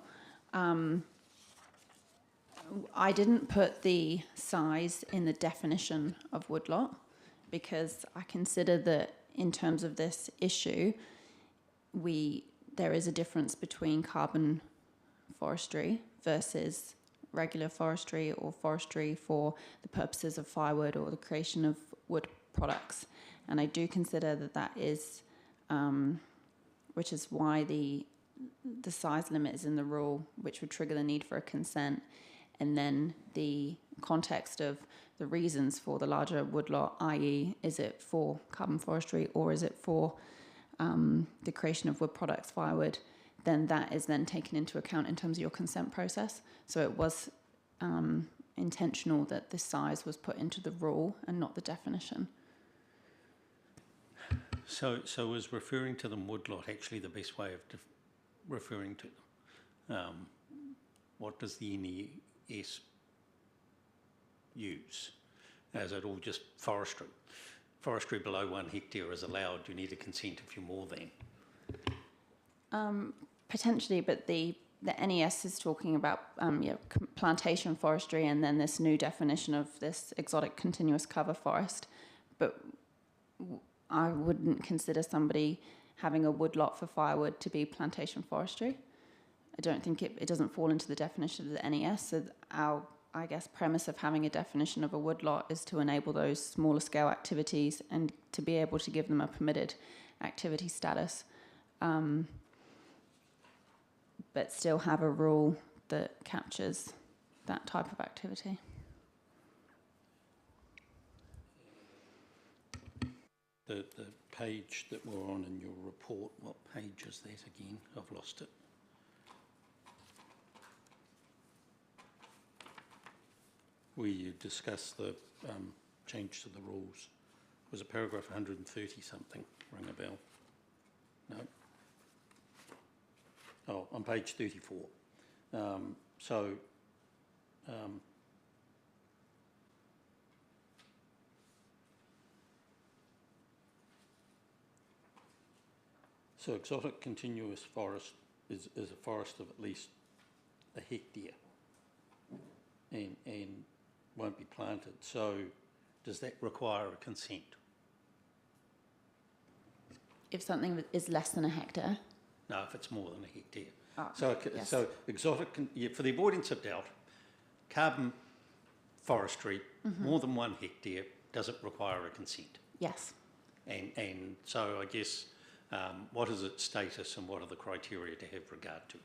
I didn't put the size in the definition of woodlot because I consider that in terms of this issue, there is a difference between carbon forestry versus regular forestry or forestry for the purposes of firewood or the creation of wood products. And I do consider that is, which is why the size limit is in the rule, which would trigger the need for a consent. And then the context of the reasons for the larger woodlot, i.e. is it for carbon forestry or is it for the creation of wood products, firewood, then that is then taken into account in terms of your consent process. So it was intentional that the size was put into the rule and not the definition. So is referring to them woodlot actually the best way of referring to them? What does the NES use? Is it all just forestry? Forestry below 1 hectare is allowed. You need a consent if you're more than. Potentially, but the NES is talking about plantation forestry and then this new definition of this exotic continuous cover forest. But I wouldn't consider somebody having a woodlot for firewood to be plantation forestry. I don't think it doesn't fall into the definition of the NES. So our, I guess, premise of having a definition of a woodlot is to enable those smaller scale activities and to be able to give them a permitted activity status. But still have a rule that captures that type of activity. The page that we're on in your report, what page is that again? I've lost it. Where you discuss the change to the rules. Was it paragraph 130 something? Ring a bell? No? Oh, on page 34. So exotic continuous forest is a forest of at least 1 hectare and won't be planted. So does that require a consent? If something is less than 1 hectare? No, if it's more than 1 hectare. Yes. So exotic, for the avoidance of doubt, carbon forestry, more than 1 hectare, does it require a consent? Yes. And so I guess what is its status and what are the criteria to have regard to?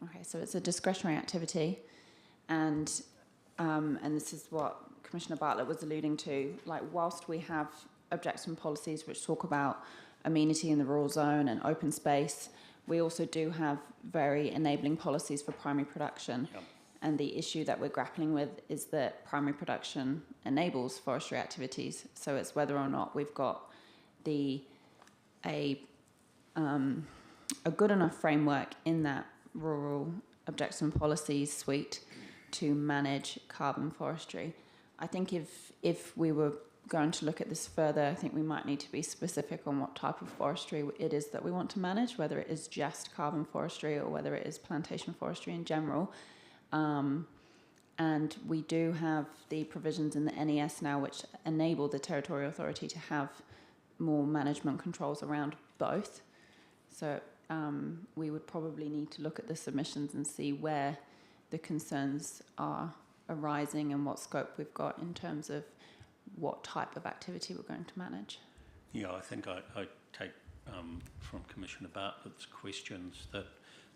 Okay, so it's a discretionary activity, and this is what Commissioner Bartlett was alluding to. Like, whilst we have objection policies which talk about amenity in the rural zone and open space, we also do have very enabling policies for primary production. Yep. And the issue that we're grappling with is that primary production enables forestry activities. So it's whether or not we've got a good enough framework in that rural objectives and policies suite to manage carbon forestry. I think if we were going to look at this further, I think we might need to be specific on what type of forestry it is that we want to manage, whether it is just carbon forestry or whether it is plantation forestry in general. And we do have the provisions in the NES now which enable the Territorial Authority to have more management controls around both. So we would probably need to look at the submissions and see where the concerns are arising and what scope we've got in terms of what type of activity we're going to manage. Yeah, I think I take from Commissioner Bartlett's questions that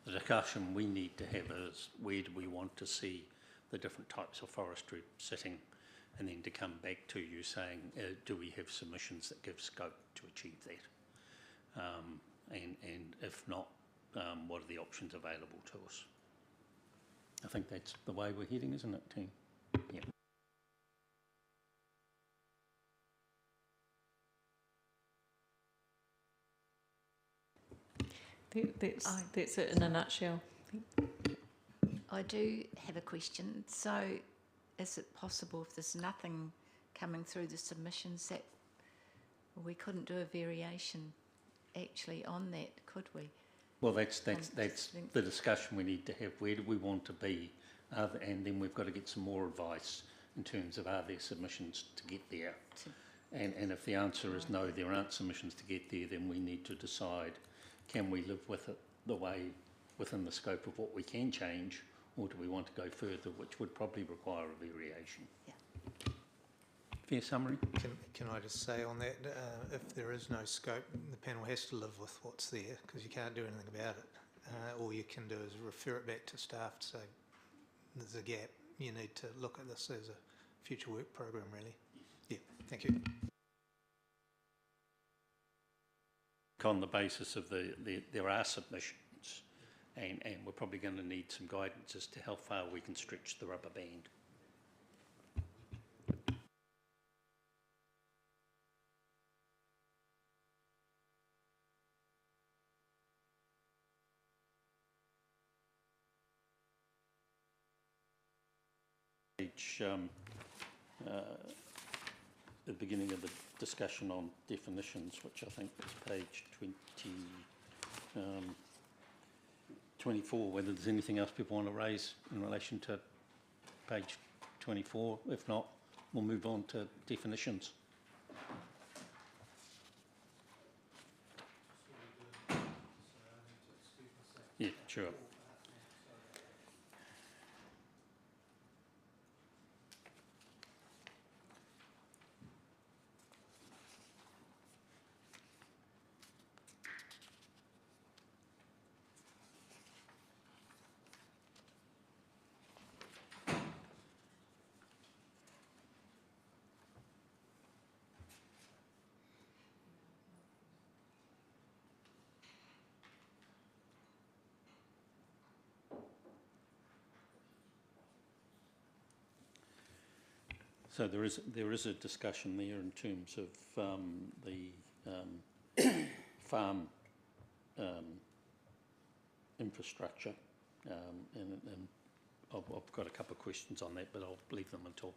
the discussion we need to have is where do we want to see the different types of forestry sitting, and then to come back to you saying, do we have submissions that give scope to achieve that? And if not, what are the options available to us? I think that's the way we're heading, isn't it, team? Yeah. That's it in a nutshell. I do have a question. So, is it possible if there's nothing coming through the submissions that we couldn't do a variation actually on that, could we? Well, that's the discussion we need to have. Where do we want to be? And then we've got to get some more advice in terms of are there submissions to get there? And if the answer is no, there aren't submissions to get there, then we need to decide, can we live with it the way within the scope of what we can change, or do we want to go further, which would probably require a variation? Yeah. Fair summary? Can I just say on that, if there is no scope, the panel has to live with what's there, because you can't do anything about it. All you can do is refer it back to staff to say, there's a gap, you need to look at this as a future work program, really. Yeah, thank you. On the basis of there are submissions, and we're probably going to need some guidance as to how far we can stretch the rubber band. The beginning of the discussion on definitions, which I think is page 24, whether there's anything else people want to raise in relation to page 24. If not, we'll move on to definitions. Yeah, sure. So there is a discussion there in terms of the farm infrastructure, and I've got a couple of questions on that, but I'll leave them until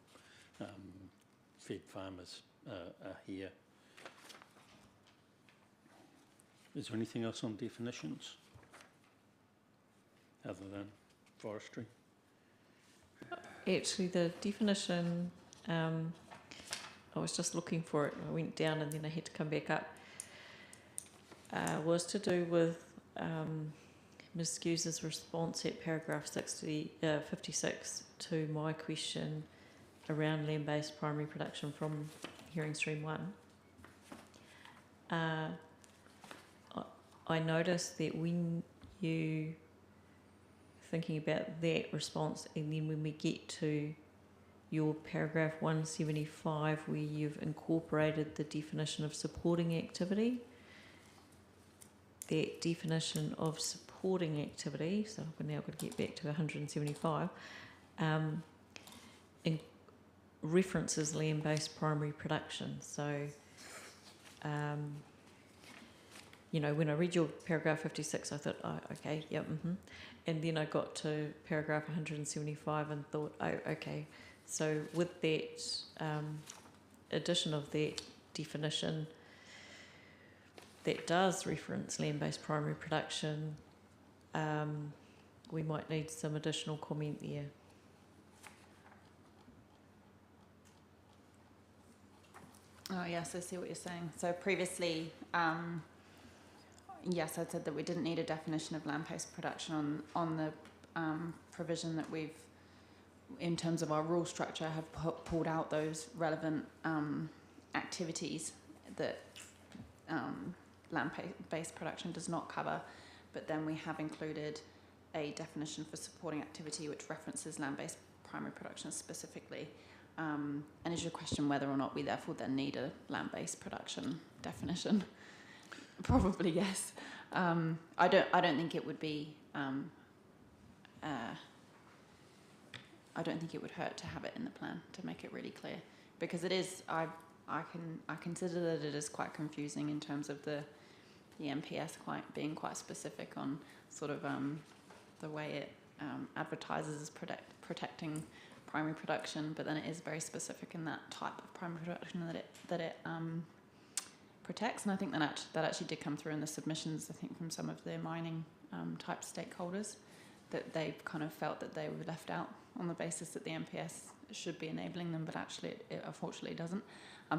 Fed farmers are here. Is there anything else on definitions other than forestry? Actually, the definition, I was just looking for it. I went down and then I had to come back up. Was to do with Ms. Hughes' response at paragraph 56 to my question around land-based primary production from hearing stream 1. I noticed that when you thinking about that response, and then when we get to your paragraph 175 where you've incorporated the definition of supporting activity, that definition of supporting activity, so we're now going to get back to 175, references land-based primary production. So you know, when I read your paragraph 56, I thought, oh, okay, yep, and then I got to paragraph 175 and thought, oh, okay. So with that addition of that definition, that does reference land-based primary production, we might need some additional comment there. Oh, yes, I see what you're saying. So previously, yes, I said that we didn't need a definition of land-based production on the provision that we've, in terms of our rule structure, have pulled out those relevant activities that land-based production does not cover, but then we have included a definition for supporting activity which references land-based primary production specifically. And is your question whether or not we therefore then need a land-based production definition? Probably yes. I don't think it would be. I don't think it would hurt to have it in the plan to make it really clear, because it is. I consider that it is quite confusing in terms of the MPS being quite specific on sort of the way it advertises as protecting primary production, but then it is very specific in that type of primary production that it protects. And I think that actually did come through in the submissions, I think, from some of the mining type stakeholders, that they kind of felt that they were left out on the basis that the MPS should be enabling them, but actually it unfortunately doesn't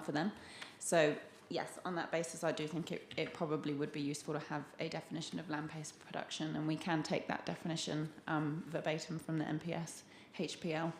for them. So yes, on that basis, I do think it probably would be useful to have a definition of land-based production, and we can take that definition verbatim from the MPS HPL.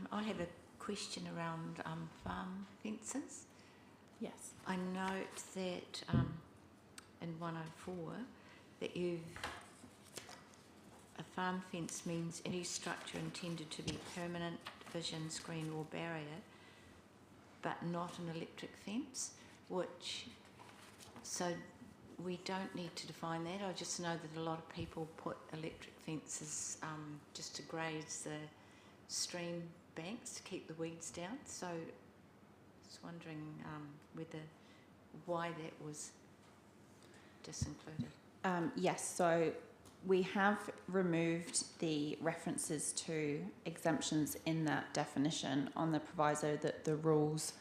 I have a question around farm fences. Yes. I note that in 104 that a farm fence means any structure intended to be permanent, vision screen or barrier, but not an electric fence, so we don't need to define that. I just know that a lot of people put electric fences just to graze the stream banks to keep the weeds down. So I was wondering why that was disincluded. Yes, so we have removed the references to exemptions in that definition on the proviso that the rules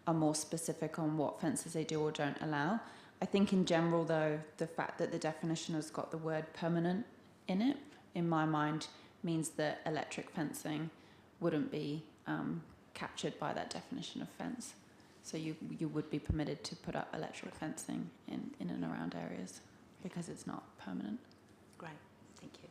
are more specific on what fences they do or don't allow. I think in general, though, the fact that the definition has got the word permanent in it, in my mind, means that electric fencing wouldn't be captured by that definition of fence. So you would be permitted to put up electric fencing in and around areas because it's not permanent. Great, thank you.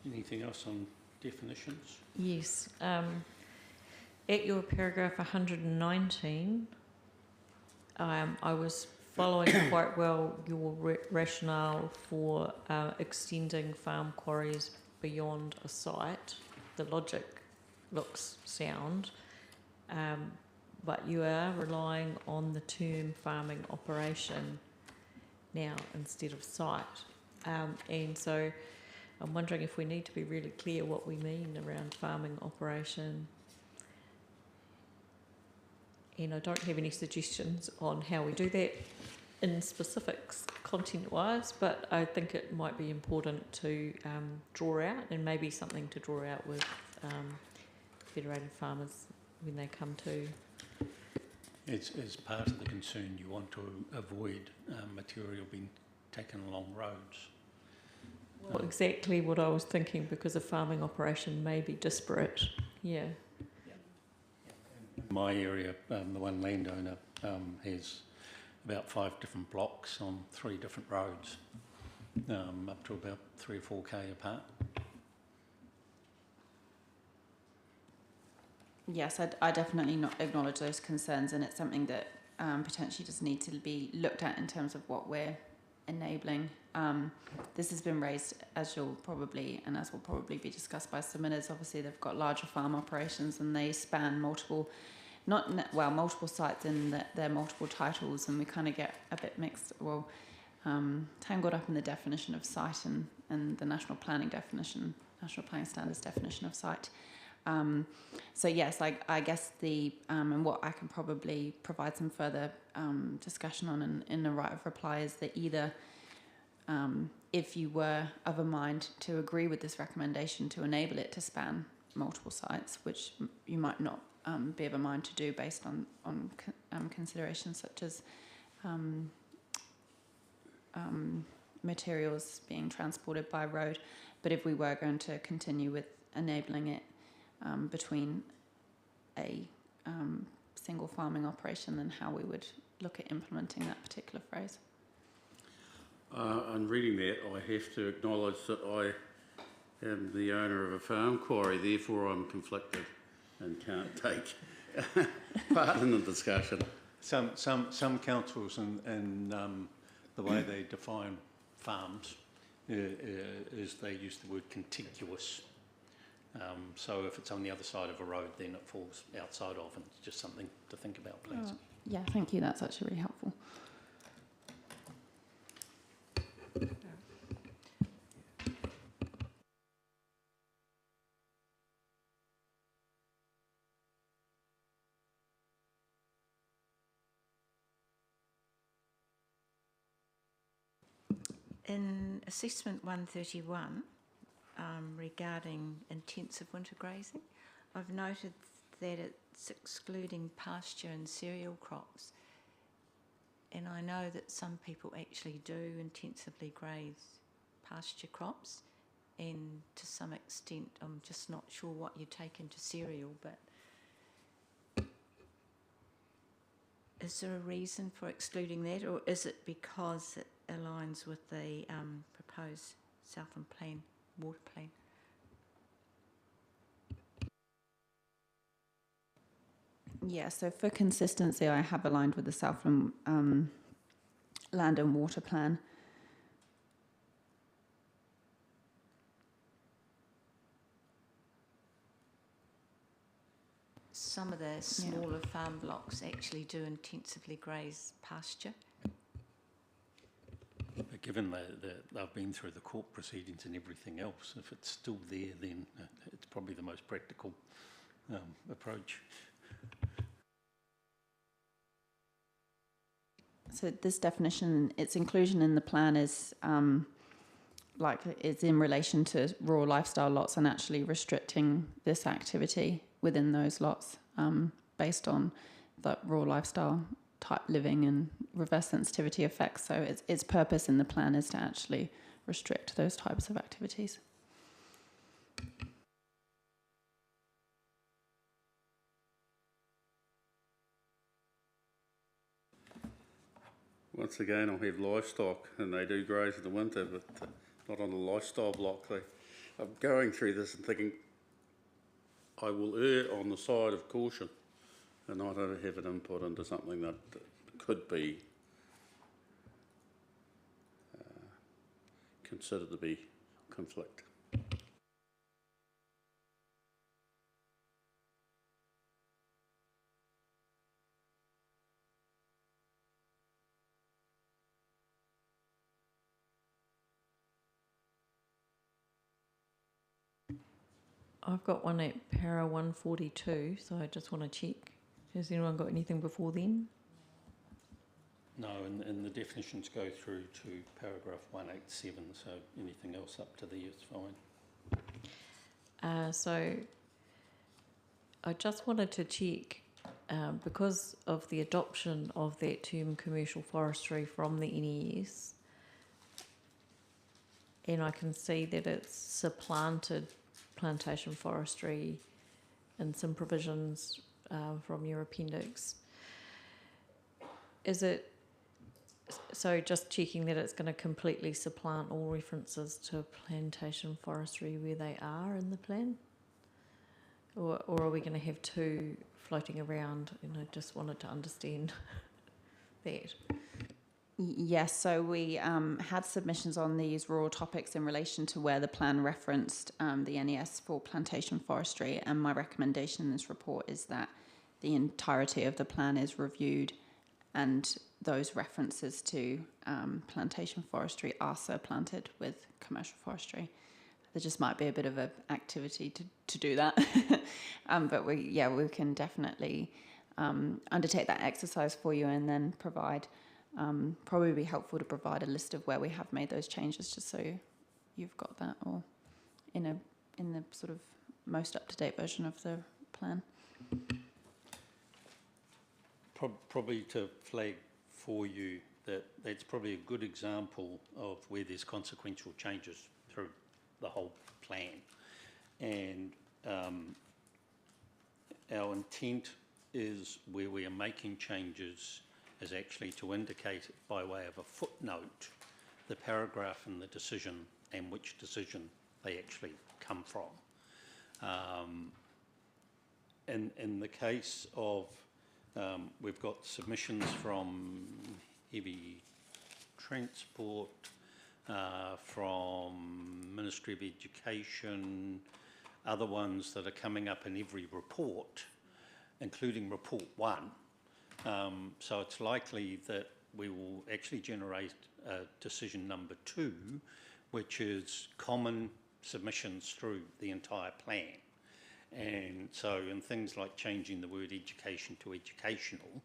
Anything else on definitions? Yes. At your paragraph 119, I was following quite well your rationale for extending farm quarries beyond a site. The logic looks sound, but you are relying on the term farming operation now instead of site. And so I'm wondering if we need to be really clear what we mean around farming operation. And I don't have any suggestions on how we do that in specifics content-wise, but I think it might be important to draw out, and maybe something to draw out with Federated Farmers when they come to. It's part of the concern you want to avoid material being taken along roads. Well, exactly what I was thinking, because a farming operation may be disparate. Yeah. In my area, the one landowner has about 5 different blocks on 3 different roads, up to about 3 or 4k apart. Yes, I definitely not acknowledge those concerns, and it's something that potentially does need to be looked at in terms of what we're enabling. This has been raised, as you'll probably, and as will probably be discussed by submitters. Obviously, they've got larger farm operations and they span multiple sites in their multiple titles, and we kind of get a bit mixed, tangled up in the definition of site and the National Planning Standards definition of site. So yes, I guess and what I can probably provide some further discussion on in the right of reply is that either if you were of a mind to agree with this recommendation to enable it to span multiple sites, which you might not be of a mind to do based on considerations such as materials being transported by road, but if we were going to continue with enabling it between a single farming operation, then how we would look at implementing that particular phrase. On reading that, I have to acknowledge that I am the owner of a farm quarry, therefore I'm conflicted and can't take part in the discussion. Some councils and the way they define farms is they use the word contiguous. So if it's on the other side of a road, then it falls outside of, and it's just something to think about, please. Yeah, thank you. That's actually really helpful. In assessment 131, regarding intensive winter grazing, I've noted that it's excluding pasture and cereal crops, and I know that some people actually do intensively graze pasture crops, and to some extent I'm just not sure what you take into cereal, but is there a reason for excluding that, or is it because it aligns with the proposed Southland Plan, water plan? Yeah, so for consistency, I have aligned with the Southland Land and Water Plan. Some of the smaller farm blocks actually do intensively graze pasture. But given that they've been through the court proceedings and everything else, if it's still there, then it's probably the most practical approach. So this definition, its inclusion in the plan is it's in relation to rural lifestyle lots and actually restricting this activity within those lots based on the rural lifestyle type living and reverse sensitivity effects. So its purpose in the plan is to actually restrict those types of activities. Once again, I'll have livestock, and they do graze in the winter, but not on the lifestyle block. I'm going through this and thinking I will err on the side of caution and not have an input into something that could be considered to be conflict. I've got one at para 142, so I just want to check. Has anyone got anything before then? No, and the definitions go through to paragraph 187, so anything else up to there is fine. So I just wanted to check, because of the adoption of that term commercial forestry from the NES, and I can see that it's supplanted plantation forestry and some provisions from your appendix. Is it, so just checking that it's going to completely supplant all references to plantation forestry where they are in the plan? Or are we going to have two floating around? And I just wanted to understand that. Yes, so we had submissions on these rural topics in relation to where the plan referenced the NES for plantation forestry, and my recommendation in this report is that the entirety of the plan is reviewed and those references to plantation forestry are supplanted with commercial forestry. There just might be a bit of an activity to do that, but we can definitely undertake that exercise for you and then provide. Probably be helpful to provide a list of where we have made those changes, just so you've got that, or in the sort of most up-to-date version of the plan. Probably to flag for you that that's probably a good example of where there's consequential changes through the whole plan, and our intent is where we are making changes is actually to indicate by way of a footnote the paragraph in the decision and which decision they actually come from. In the case of, we've got submissions from heavy transport, from Ministry of Education, other ones that are coming up in every report, including report 1. So it's likely that we will actually generate decision number 2, which is common submissions through the entire plan. And so in things like changing the word education to educational,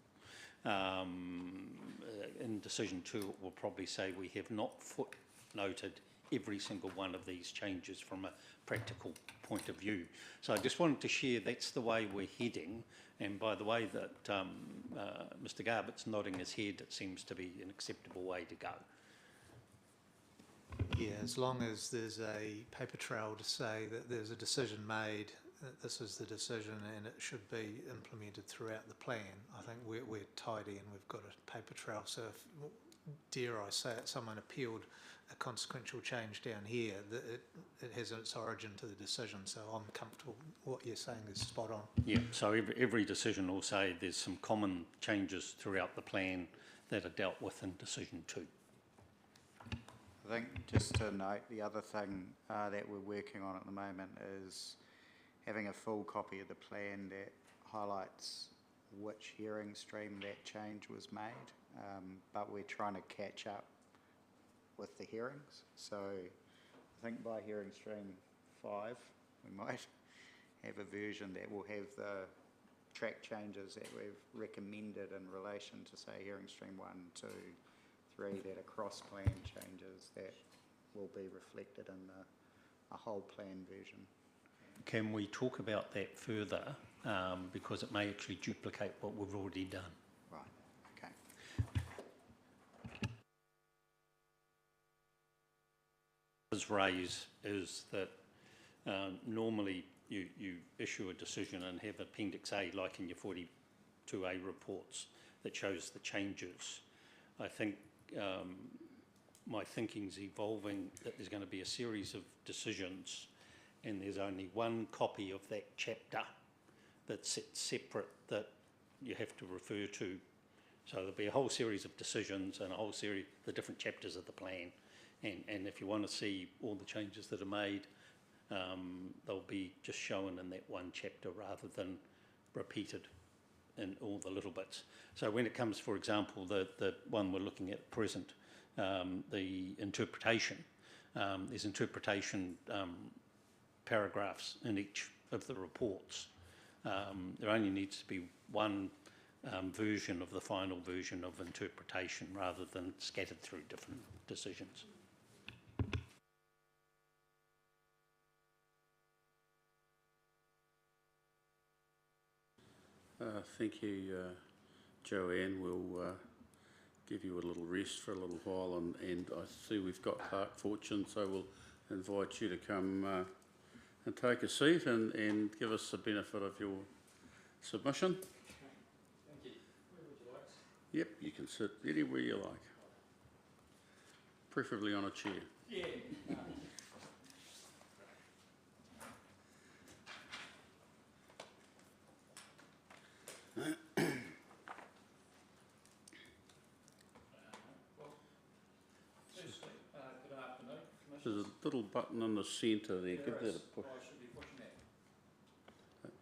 in decision 2 it will probably say we have not footnoted every single one of these changes from a practical point of view. So I just wanted to share that's the way we're heading, and by the way that Mr. Garbutt's nodding his head, it seems to be an acceptable way to go. Yeah, as long as there's a paper trail to say that there's a decision made, that this is the decision and it should be implemented throughout the plan. I think we're tidy and we've got a paper trail. So if, dare I say it, someone appealed a consequential change down here, that it has its origin to the decision. So I'm comfortable what you're saying is spot on. Yeah, so every decision will say there's some common changes throughout the plan that are dealt with in decision 2. I think just to note, the other thing that we're working on at the moment is having a full copy of the plan that highlights which hearing stream that change was made, but we're trying to catch up with the hearings. So I think by hearing stream 5 we might have a version that will have the track changes that we've recommended in relation to, say, hearing stream 1, 2, 3 that are cross-plan changes that will be reflected in a whole plan version. Can we talk about that further, because it may actually duplicate what we've already done? Right, okay. Raise is that normally you issue a decision and have Appendix A, like in your 42A reports, that shows the changes. I think my thinking's evolving that there's going to be a series of decisions and there's only one copy of that chapter that's separate that you have to refer to. So there'll be a whole series of decisions and a whole series of the different chapters of the plan. And if you want to see all the changes that are made, they'll be just shown in that one chapter rather than repeated in all the little bits. So when it comes, for example, the one we're looking at present, the interpretation, there's interpretation paragraphs in each of the reports. There only needs to be one version of the final version of interpretation rather than scattered through different decisions. Thank you, Joanne. We'll give you a little rest for a little while, and I see we've got Clark Fortune, so we'll invite you to come and take a seat and give us the benefit of your submission. Thank you. Where would you like? Yep, you can sit anywhere you like, preferably on a chair. Yeah. Welcome There's a little button in the centre there. Give that a push.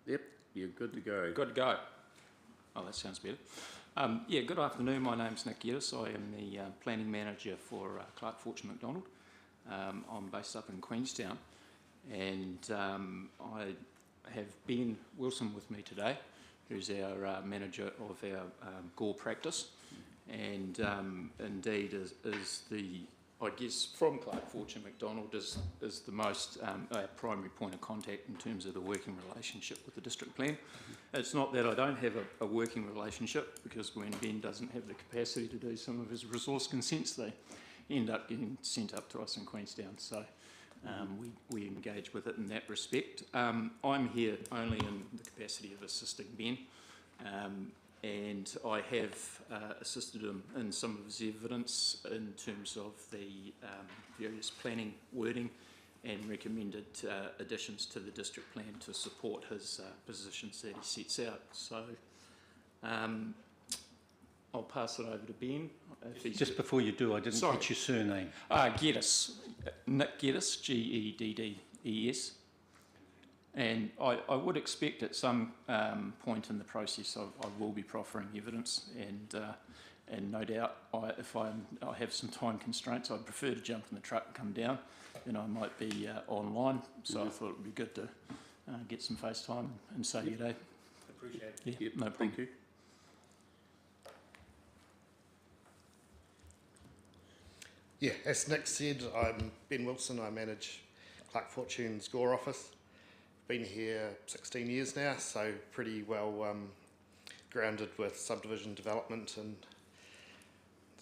Yep, you're good to go. Good to go. Oh, that sounds better. Yeah, good afternoon. My name's Nick Geddes. I am the planning manager for Clark Fortune McDonald. I'm based up in Queenstown, and I have Ben Wilson with me today, who's our manager of our Gore practice, and indeed is the, I guess, from Clark Fortune McDonald is the most our primary point of contact in terms of the working relationship with the district plan. It's not that I don't have a working relationship, because when Ben doesn't have the capacity to do some of his resource consents, they end up getting sent up to us in Queenstown. So we engage with it in that respect. I'm here only in the capacity of assisting Ben. And I have assisted him in some of his evidence in terms of the various planning wording, and recommended additions to the district plan to support his positions that he sets out. So I'll pass it over to Ben. Just before you do, I didn't catch your surname. Geddes, Nick Geddes, Geddes. And I would expect at some point in the process I will be proffering evidence, and no doubt if I have some time constraints, I'd prefer to jump in the truck and come down, and I might be online, so I thought it would be good to get some face time and say good day. Appreciate it. Yeah, Yep, no problem. Thank you. Yeah, as Nick said, I'm Ben Wilson. I manage Clark Fortune's Gore office. Been here 16 years now, so pretty well grounded with subdivision development and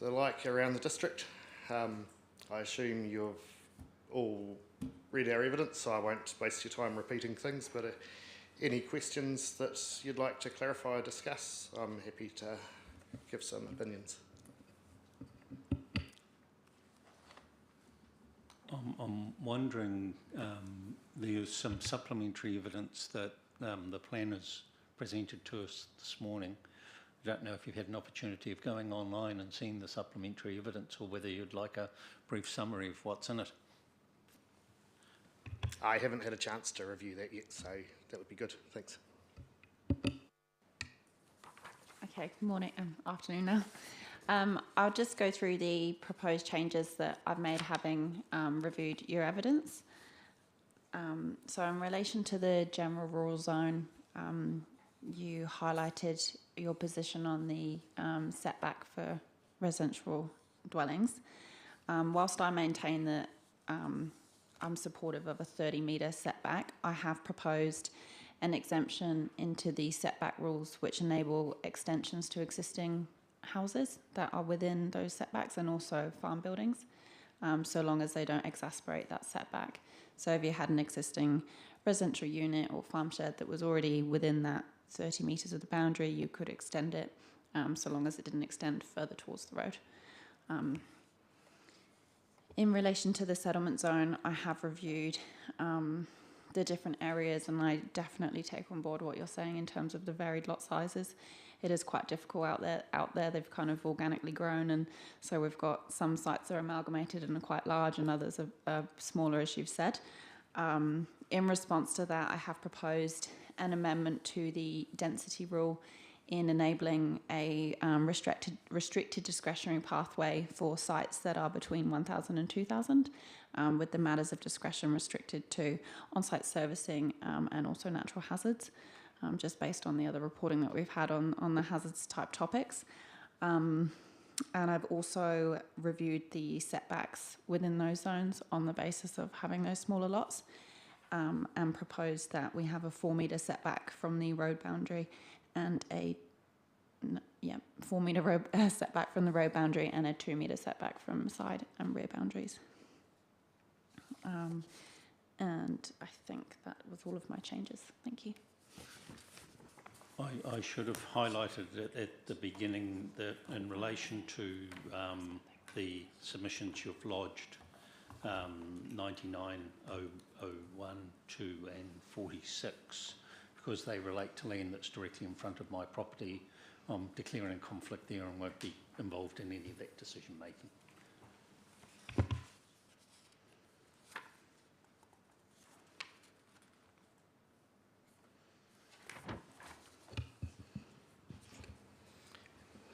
the like around the district. I assume you've all read our evidence, so I won't waste your time repeating things, but any questions that you'd like to clarify or discuss, I'm happy to give some opinions. I'm wondering, there's some supplementary evidence that the planners presented to us this morning. I don't know if you've had an opportunity of going online and seeing the supplementary evidence, or whether you'd like a brief summary of what's in it. I haven't had a chance to review that yet, so that would be good. Thanks. Okay, good morning, afternoon now. I'll just go through the proposed changes that I've made, having reviewed your evidence. So in relation to the general rural zone, you highlighted your position on the setback for residential dwellings. Whilst I maintain that I'm supportive of a 30-metre setback, I have proposed an exemption into the setback rules which enable extensions to existing houses that are within those setbacks, and also farm buildings, so long as they don't exacerbate that setback. So if you had an existing residential unit or farm shed that was already within that 30 metres of the boundary, you could extend it, so long as it didn't extend further towards the road. In relation to the settlement zone, I have reviewed the different areas, and I definitely take on board what you're saying in terms of the varied lot sizes. It is quite difficult out there. They've kind of organically grown, and so we've got some sites that are amalgamated and are quite large, and others are smaller, as you've said. In response to that, I have proposed an amendment to the density rule in enabling a restricted discretionary pathway for sites that are between 1,000 and 2,000, with the matters of discretion restricted to on-site servicing and also natural hazards. Just based on the other reporting that we've had on the hazards type topics. And I've also reviewed the setbacks within those zones on the basis of having those smaller lots, and proposed that we have a 4-metre setback from the road boundary, and a 4-metre road setback from the road boundary, and a 2-metre setback from side and rear boundaries. And I think that was all of my changes. Thank you. I should have highlighted it at the beginning that in relation to the submissions you've lodged, 99, 001, 2 and 46, because they relate to land that's directly in front of my property, I'm declaring a conflict there and won't be involved in any of that decision making.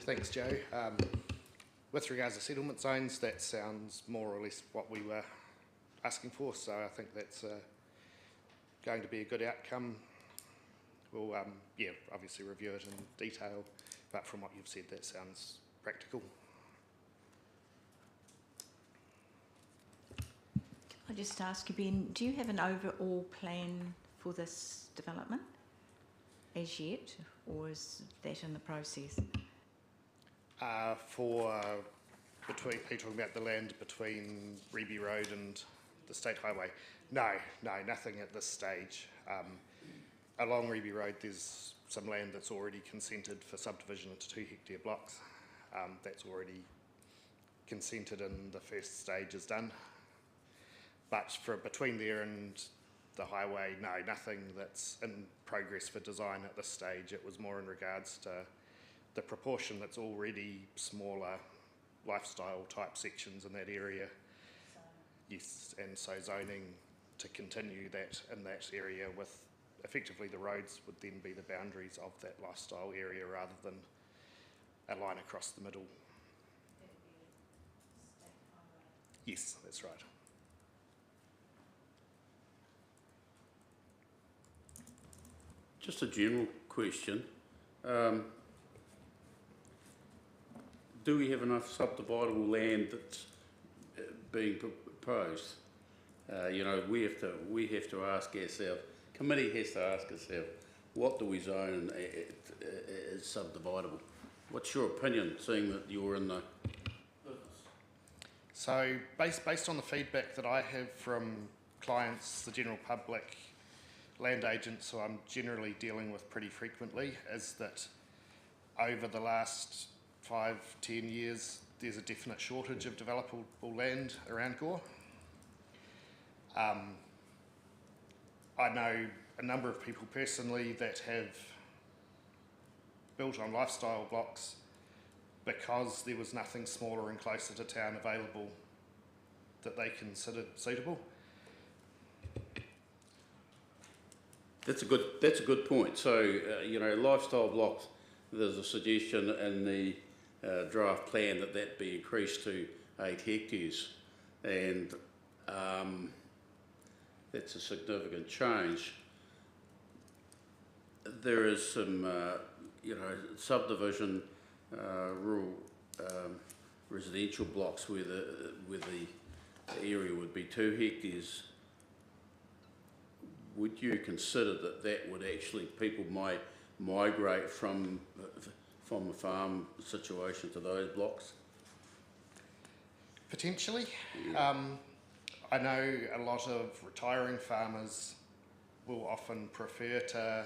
Thanks, Joe. With regards to settlement zones, that sounds more or less what we were asking for, so I think that's going to be a good outcome. We'll, obviously review it in detail, but from what you've said, that sounds practical. Can I just ask you, Ben, do you have an overall plan for this development as yet, or is that in the process? Are you talking about the land between Reby Road and the State Highway? No, nothing at this stage. Along Reby Road, there's some land that's already consented for subdivision into 2 hectare blocks. That's already consented and the first stage is done. But for between there and the highway, no, nothing that's in progress for design at this stage. It was more in regards to the proportion that's already smaller lifestyle type sections in that area. Yes, and so zoning to continue that in that area with effectively the roads would then be the boundaries of that lifestyle area rather than a line across the middle. Yes, that's right. Just a general question. Do we have enough subdividable land that's being proposed? We have to ask ourselves, committee has to ask itself, what do we zone as subdividable? What's your opinion, seeing that you're in the business? So based on the feedback that I have from clients, the general public, land agents who I'm generally dealing with pretty frequently, is that over the last 5-10 years there's a definite shortage of developable land around Gore. I know a number of people personally that have built on lifestyle blocks because there was nothing smaller and closer to town available that they considered suitable. That's a good point. So, lifestyle blocks, there's a suggestion in the draft plan that be increased to 8 hectares. And that's a significant change. There is some, subdivision, rural residential blocks where the area would be 2 hectares. Would you consider that would actually, people might migrate from a farm situation to those blocks? Potentially. Yeah. I know a lot of retiring farmers will often prefer to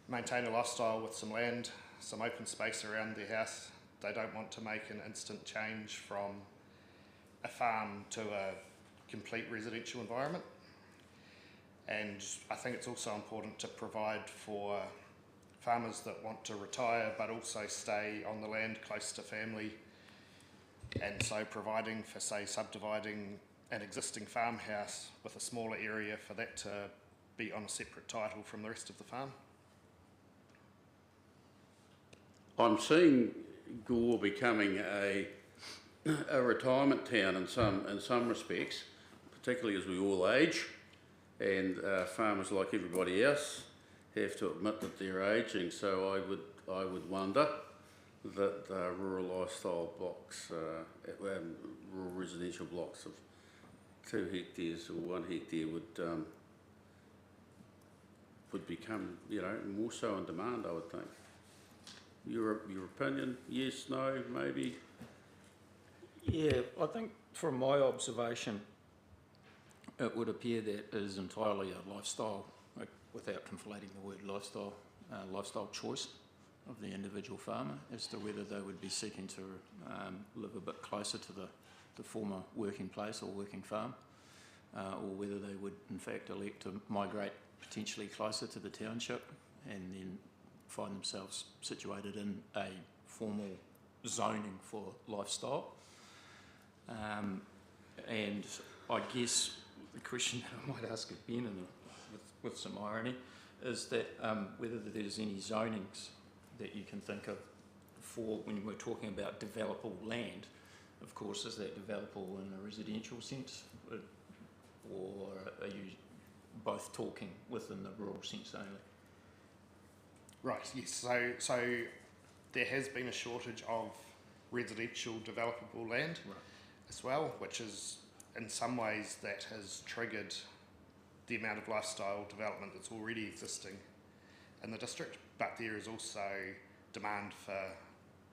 maintain a lifestyle with some land, some open space around their house. They don't want to make an instant change from a farm to a complete residential environment. And I think it's also important to provide for farmers that want to retire but also stay on the land close to family, and so providing for, say, subdividing an existing farmhouse with a smaller area for that to be on a separate title from the rest of the farm. I'm seeing Gore becoming a retirement town in some respects, particularly as we all age, and farmers, like everybody else, have to admit that they're ageing. So I would wonder that rural lifestyle blocks, rural residential blocks of 2 hectares or 1 hectare would become, more so in demand, I would think. Your opinion? Yes, no, maybe? Yeah, I think from my observation, it would appear that it is entirely a lifestyle, without conflating the word lifestyle choice of the individual farmer as to whether they would be seeking to live a bit closer to the former working place or working farm, or whether they would in fact elect to migrate potentially closer to the township and then find themselves situated in a formal zoning for lifestyle. And I guess the question that I might ask of Ben, with some irony, is that whether there's any zonings that you can think of for when we're talking about developable land, of course, is that developable in a residential sense, or are you both talking within the rural sense only? Right, yes. So there has been a shortage of residential developable land as well, which is, in some ways, that has triggered the amount of lifestyle development that's already existing in the district, but there is also demand for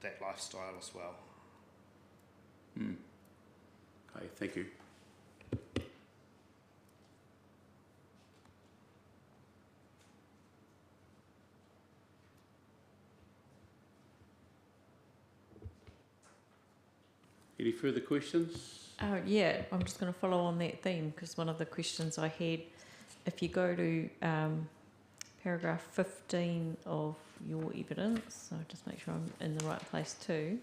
that lifestyle as well. Okay, thank you. Any further questions? Yeah, I'm just going to follow on that theme because one of the questions I had, if you go to paragraph 15 of your evidence, so just make sure I'm in the right place too,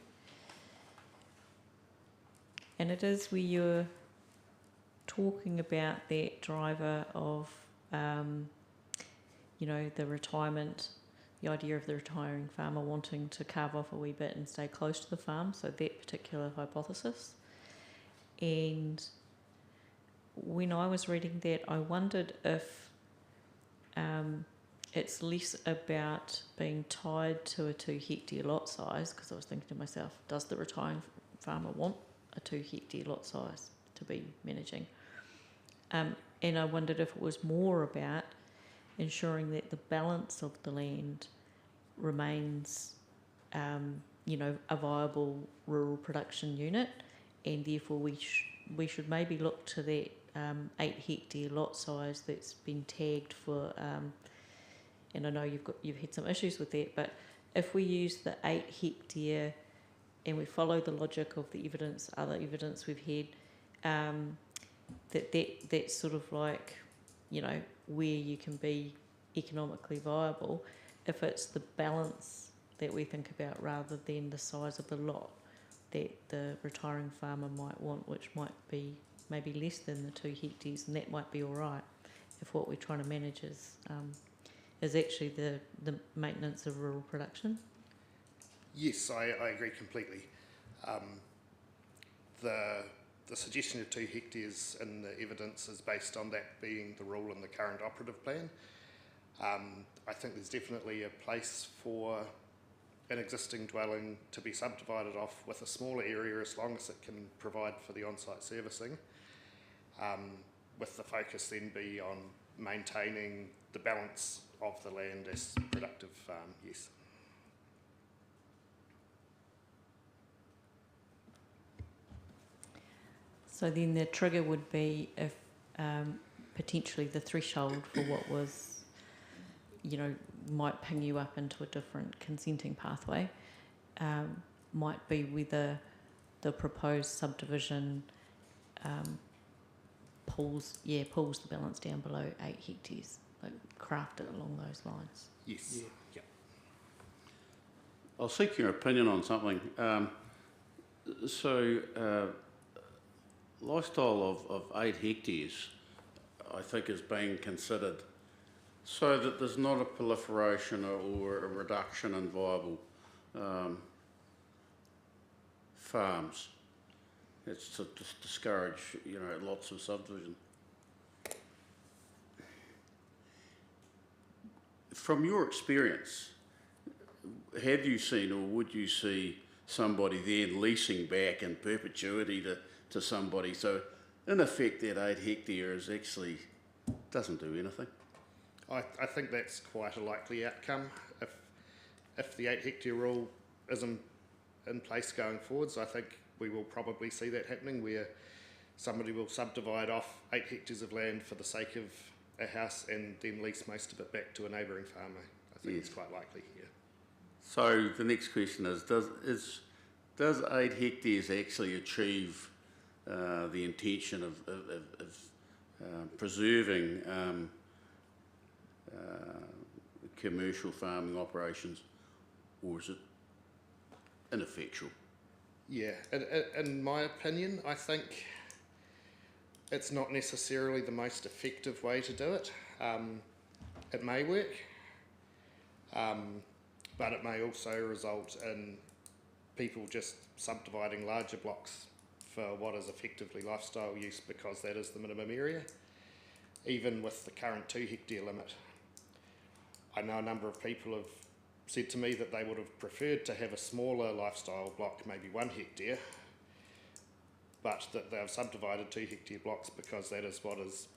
and it is where you're talking about that driver of, you know, the retirement, the idea of the retiring farmer wanting to carve off a wee bit and stay close to the farm, so that particular hypothesis. And when I was reading that, I wondered if it's less about being tied to a 2 hectare lot size, because I was thinking to myself, does the retiring farmer want a 2 hectare lot size to be managing? And I wondered if it was more about ensuring that the balance of the land remains, you know, a viable rural production unit, and therefore we should maybe look to that 8 hectare lot size that's been tagged for, and I know you've had some issues with that, but if we use the 8 hectare and we follow the logic of the evidence, other evidence we've had, that's sort of like, you know, where you can be economically viable, if it's the balance that we think about rather than the size of the lot that the retiring farmer might want, which might be maybe less than the 2 hectares, and that might be all right if what we're trying to manage is actually the maintenance of rural production. Yes, I agree completely. The suggestion of 2 hectares in the evidence is based on that being the rule in the current operative plan. I think there's definitely a place for an existing dwelling to be subdivided off with a smaller area as long as it can provide for the on-site servicing, with the focus then be on maintaining the balance of the land as productive farm, yes. So then the trigger would be if potentially the threshold for what was, you know, might ping you up into a different consenting pathway, might be whether the proposed subdivision pulls the balance down below 8 hectares, like craft it along those lines. Yes. Yeah. I'll seek your opinion on something. Lifestyle of 8 hectares, I think, is being considered so that there's not a proliferation or a reduction in viable farms. It's to discourage, you know, lots of subdivision. From your experience, have you seen or would you see somebody then leasing back in perpetuity to somebody? So in effect that 8 hectares actually doesn't do anything. I think that's quite a likely outcome. If the 8 hectare rule isn't in place going forwards, I think we will probably see that happening, where somebody will subdivide off 8 hectares of land for the sake of a house and then lease most of it back to a neighbouring farmer. I think it's quite likely here. So the next question is, does 8 hectares actually achieve the intention of preserving commercial farming operations, or is it ineffectual? Yeah, in my opinion, I think it's not necessarily the most effective way to do it. It may work, but it may also result in people just subdividing larger blocks for what is effectively lifestyle use because that is the minimum area, even with the current 2 hectare limit. I know a number of people have said to me that they would have preferred to have a smaller lifestyle block, maybe 1 hectare, but that they've subdivided 2 hectare blocks because that is what is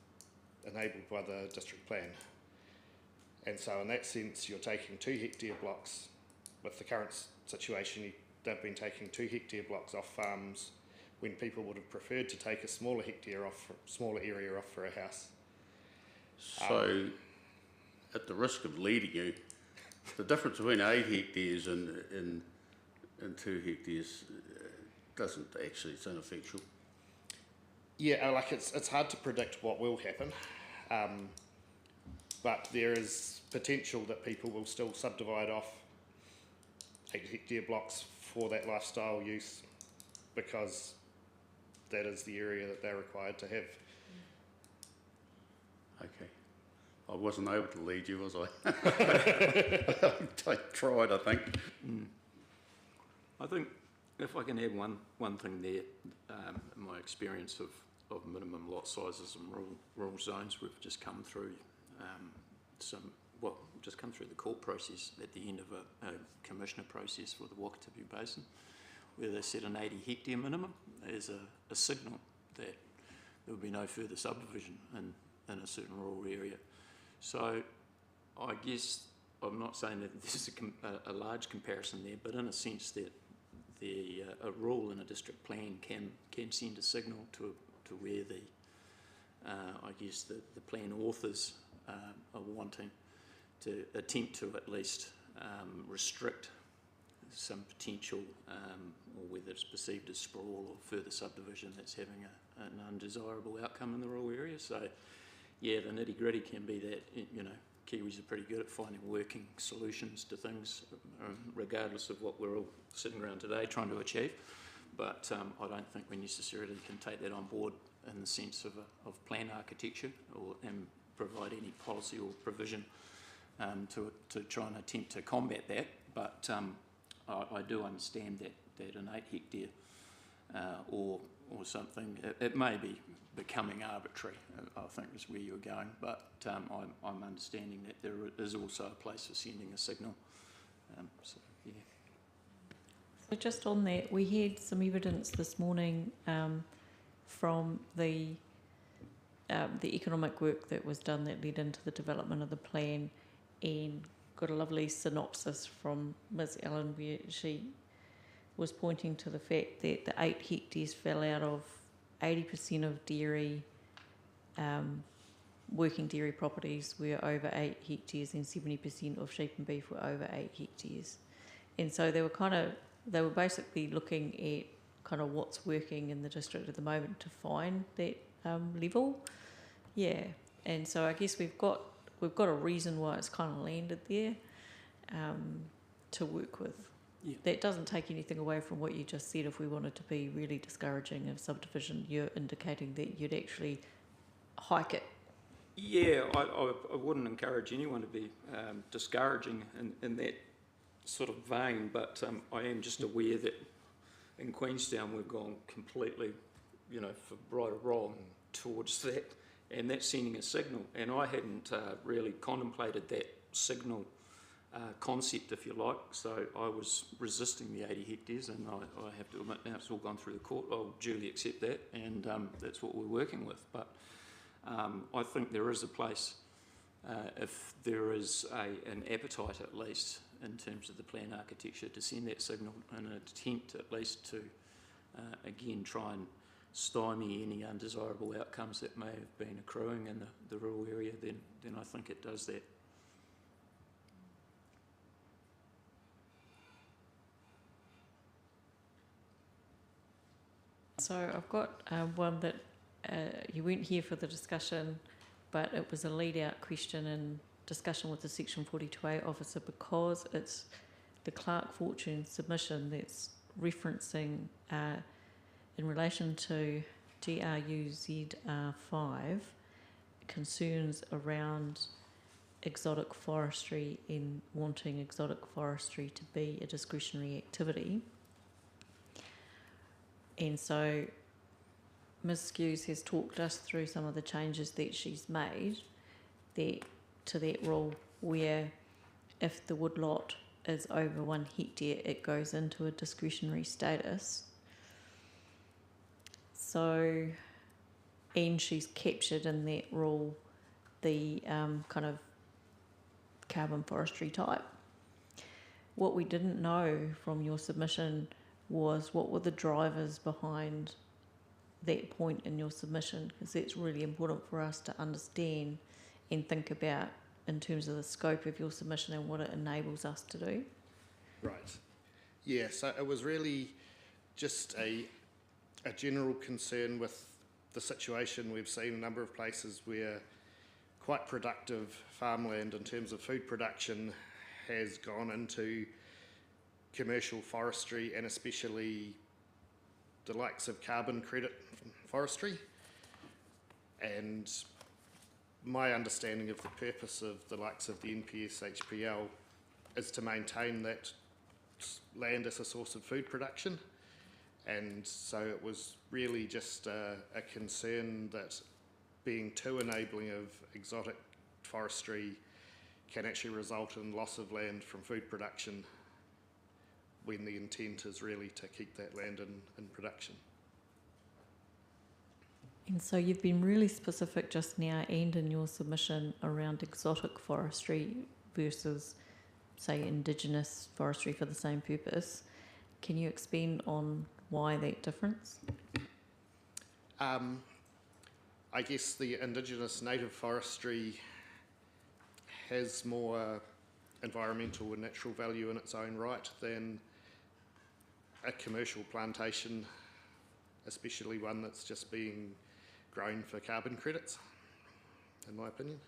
enabled by the district plan. And so in that sense, you're taking 2 hectare blocks. With the current situation, they've been taking 2 hectare blocks off farms when people would have preferred to take a smaller area off for a house. So, at the risk of leading you, the difference between 8 hectares and 2 hectares doesn't actually, it's ineffectual. Yeah, like it's hard to predict what will happen, but there is potential that people will still subdivide off 8 hectare blocks for that lifestyle use because that is the area that they're required to have. Okay. I wasn't able to lead you, was I? I tried, I think. I think if I can add one thing there, in my experience of minimum lot sizes and rural zones, we've just come through just come through the court process at the end of a commissioner process for the Wakatipu Basin, where they set an 80 hectare minimum as a signal that there will be no further subdivision in a certain rural area. So I guess I'm not saying that there's a large comparison there, but in a sense that a rule in a district plan can send a signal to where the plan authors are wanting to attempt to at least restrict some potential, or whether it's perceived as sprawl or further subdivision that's having an undesirable outcome in the rural area. So, yeah, the nitty gritty can be that, Kiwis are pretty good at finding working solutions to things, regardless of what we're all sitting around today trying to achieve. But I don't think we necessarily can take that on board in the sense of plan architecture and provide any policy or provision to try and attempt to combat that. But I do understand that an 8 hectare or something, it may be becoming arbitrary, I think is where you're going, but I'm understanding that there is also a place for sending a signal. So, yeah. So just on that, we had some evidence this morning from the economic work that was done that led into the development of the plan, and got a lovely synopsis from Ms. Allen where she was pointing to the fact that the 8 hectares fell out of 80% of dairy, working dairy properties were over 8 hectares and 70% of sheep and beef were over 8 hectares. And so they were basically looking at kind of what's working in the district at the moment to find that level. Yeah, and so I guess we've got a reason why it's kind of landed there to work with. Yeah. That doesn't take anything away from what you just said. If we wanted to be really discouraging of subdivision, you're indicating that you'd actually hike it. Yeah, I wouldn't encourage anyone to be discouraging in that sort of vein, but I am just aware that in Queenstown we've gone completely, for right or wrong, towards that, and that's sending a signal. And I hadn't really contemplated that signal concept, if you like, so I was resisting the 80 hectares, and I have to admit now it's all gone through the court. I'll duly accept that, and that's what we're working with. But I think there is a place, if there is an appetite at least in terms of the plan architecture, to send that signal in an attempt at least to, again, try and stymie any undesirable outcomes that may have been accruing in the rural area, then I think it does that. So I've got one that you weren't here for the discussion, but it was a lead-out question in discussion with the Section 42A officer, because it's the Clark Fortune submission that's referencing in relation to GRUZR5 concerns around exotic forestry and wanting exotic forestry to be a discretionary activity. And so Ms Skews has talked us through some of the changes that she's made to that rule, where if the woodlot is over 1 hectare, it goes into a discretionary status. So, and she's captured in that rule the kind of carbon forestry type. What we didn't know from your submission was what were the drivers behind that point in your submission, because that's really important for us to understand and think about in terms of the scope of your submission and what it enables us to do. Right. Yeah, so it was really just a general concern with the situation. We've seen a number of places where quite productive farmland in terms of food production has gone into commercial forestry, and especially the likes of carbon credit forestry. And my understanding of the purpose of the likes of the NPS HPL is to maintain that land as a source of food production. And so it was really just a concern that being too enabling of exotic forestry can actually result in loss of land from food production, when the intent is really to keep that land in production. And so you've been really specific just now and in your submission around exotic forestry versus, say, indigenous forestry for the same purpose. Can you expand on why that difference? I guess the indigenous native forestry has more environmental and natural value in its own right than a commercial plantation, especially one that's just being grown for carbon credits, in my opinion.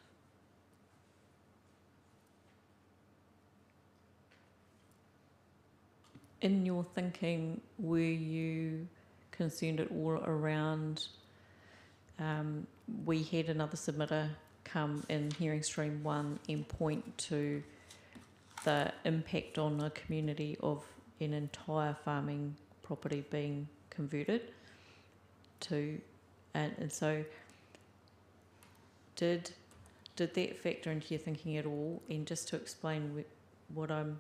In your thinking, were you concerned at all around, we had another submitter come in hearing stream 1 and point to the impact on a community of an entire farming property being converted to, and so did that factor into your thinking at all? And just to explain what I'm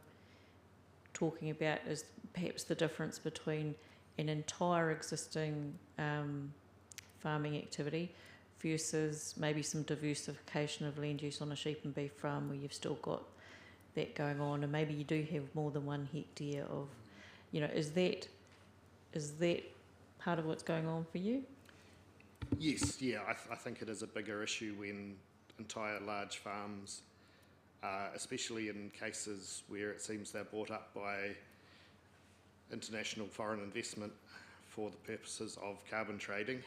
talking about is perhaps the difference between an entire existing farming activity versus maybe some diversification of land use on a sheep and beef farm where you've still got that going on, and maybe you do have more than 1 hectare of, you know, is that part of what's going on for you? Yes, yeah, I think it is a bigger issue when entire large farms, especially in cases where it seems they're bought up by international foreign investment for the purposes of carbon trading.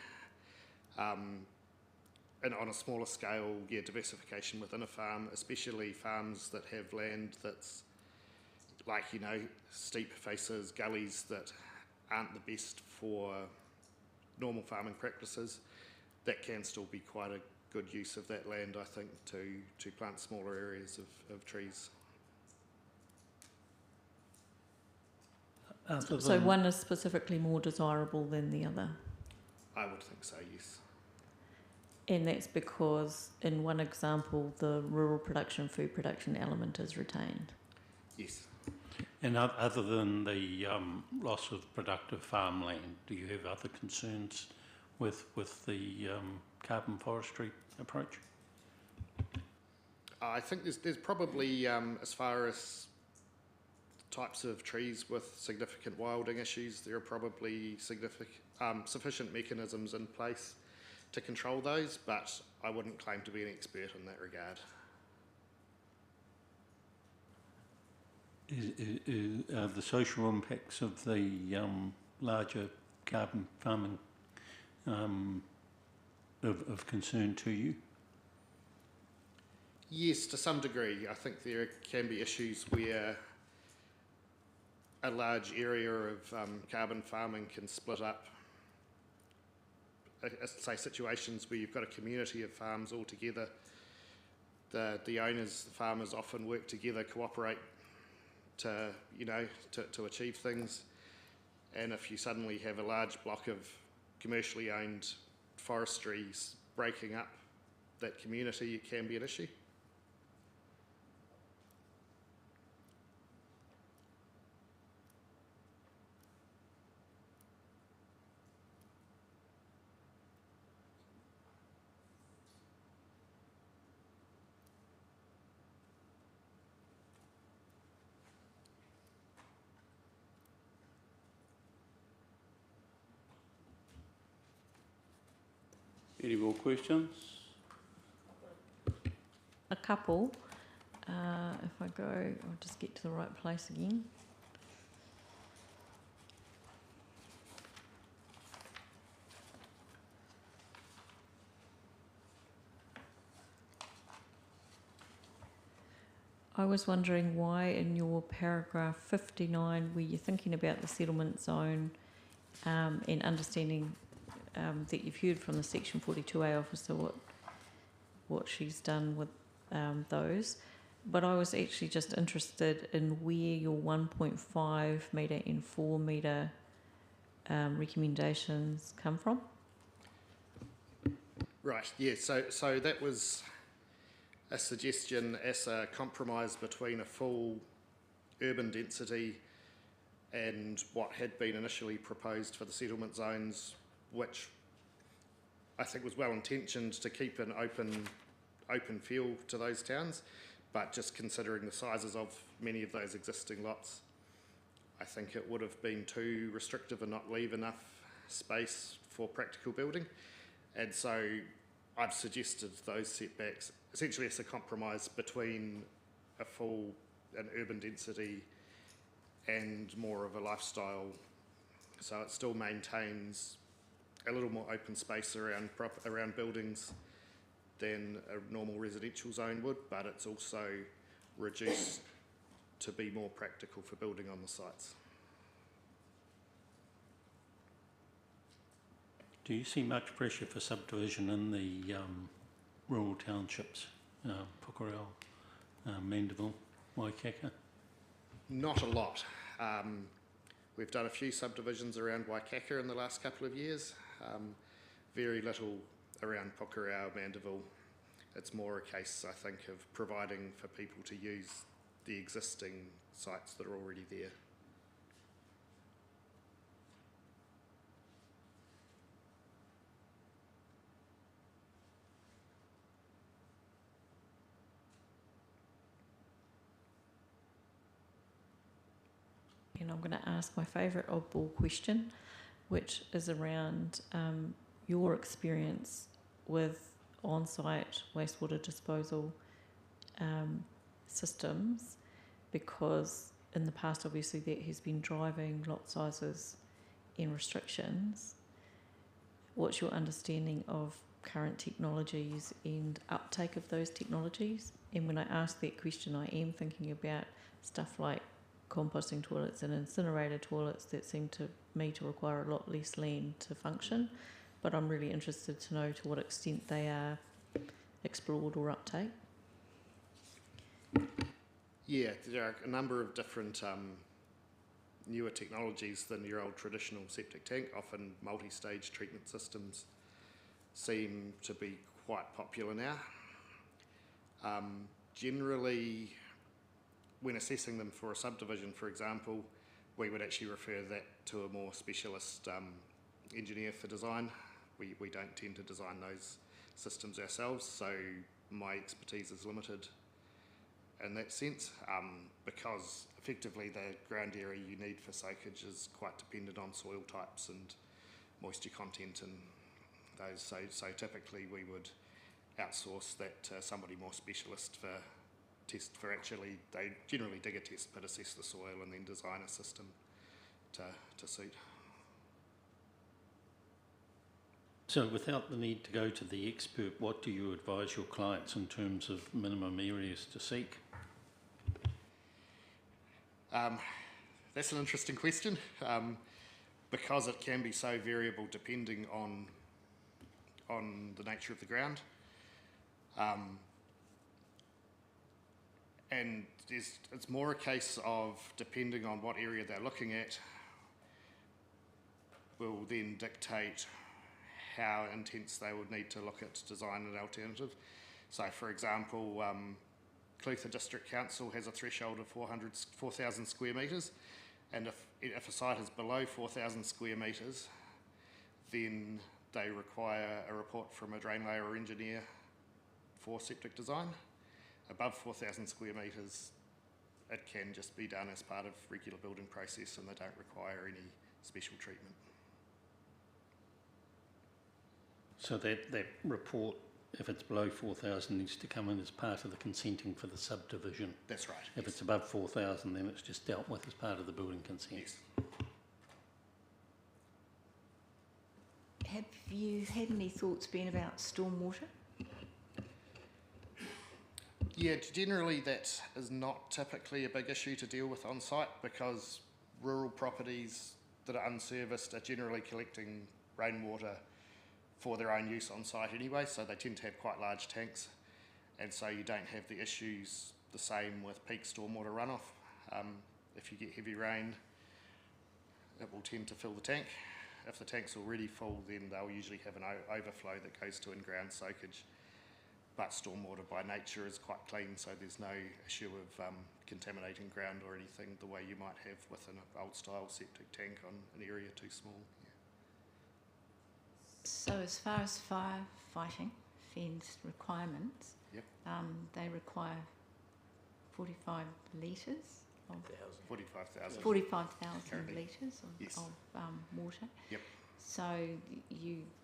And on a smaller scale, yeah, diversification within a farm, especially farms that have land that's like, you know, steep faces, gullies that aren't the best for normal farming practices, that can still be quite a good use of that land, I think, to plant smaller areas of trees. So one is specifically more desirable than the other? I would think so, yes. And that's because in one example, the rural production, food production element is retained? Yes. And other than the loss of productive farmland, do you have other concerns with the carbon forestry approach? I think there's probably, as far as types of trees with significant wilding issues, there are probably sufficient mechanisms in place to control those, but I wouldn't claim to be an expert in that regard. Are the social impacts of the larger carbon farming of concern to you? Yes, to some degree. I think there can be issues where a large area of carbon farming can split up. Say situations where you've got a community of farms all together. The owners, the farmers often work together, cooperate to achieve things. and if you suddenly have a large block of commercially owned forestry breaking up that community, it can be an issue. Any more questions? A couple. If I go, I'll just get to the right place again. I was wondering why in your paragraph 59, where you're thinking about the settlement zone and understanding that you've heard from the Section 42A officer what she's done with those, but I was actually just interested in where your 1.5 metre and 4 metre recommendations come from. Right, yeah, so that was a suggestion as a compromise between a full urban density and what had been initially proposed for the settlement zones, which I think was well intentioned to keep an open feel to those towns, but just considering the sizes of many of those existing lots, I think it would have been too restrictive and not leave enough space for practical building. And so I've suggested those setbacks essentially as a compromise between an urban density and more of a lifestyle. So it still maintains a little more open space around buildings than a normal residential zone would, but it's also reduced to be more practical for building on the sites. Do you see much pressure for subdivision in the rural townships, Pukerau, Mandeville, Waikaka? Not a lot. We've done a few subdivisions around Waikaka in the last couple of years. Very little around Pukerau, Mandeville. It's more a case, I think, of providing for people to use the existing sites that are already there. And I'm going to ask my favourite oddball question, which is around your experience with on-site wastewater disposal systems, because in the past obviously that has been driving lot sizes and restrictions. What's your understanding of current technologies and uptake of those technologies? And when I ask that question, I am thinking about stuff like composting toilets and incinerator toilets that seem to me to require a lot less land to function, but I'm really interested to know to what extent they are explored or uptake. Yeah, there are a number of different newer technologies than your old traditional septic tank. Often multi-stage treatment systems seem to be quite popular now. Generally, when assessing them for a subdivision, for example, we would actually refer that to a more specialist engineer for design. We don't tend to design those systems ourselves, so my expertise is limited in that sense, because effectively the ground area you need for soakage is quite dependent on soil types and moisture content and those. So typically we would outsource that to somebody more specialist they generally dig a test pit, assess the soil and then design a system to suit. So without the need to go to the expert, what do you advise your clients in terms of minimum areas to seek? That's an interesting question, because it can be so variable depending on the nature of the ground. And it's more a case of, depending on what area they're looking at, will then dictate how intense they would need to look at to design an alternative. So, for example, Clutha District Council has a threshold of 4,000 square metres, and if a site is below 4,000 square metres, then they require a report from a drain layer engineer for septic design. Above 4,000 square metres, it can just be done as part of regular building process, and they don't require any special treatment. So that report, if it's below 4,000, needs to come in as part of the consenting for the subdivision. That's right. If it's above 4,000, then it's just dealt with as part of the building consent. Yes. Have you had any thoughts been about stormwater? Yeah, generally that is not typically a big issue to deal with on site, because rural properties that are unserviced are generally collecting rainwater for their own use on site anyway, so they tend to have quite large tanks, and so you don't have the issues the same with peak stormwater runoff. If you get heavy rain, it will tend to fill the tank. If the tank's already full, then they'll usually have an overflow that goes to in-ground soakage. But stormwater by nature is quite clean, so there's no issue of contaminating ground or anything the way you might have with an old style septic tank on an area too small. Yeah. So as far as firefighting, FENS requirements, Yep. they require 45 litres of 45,000. 45,000 Currently. litres of, Yes. of water. Yep. So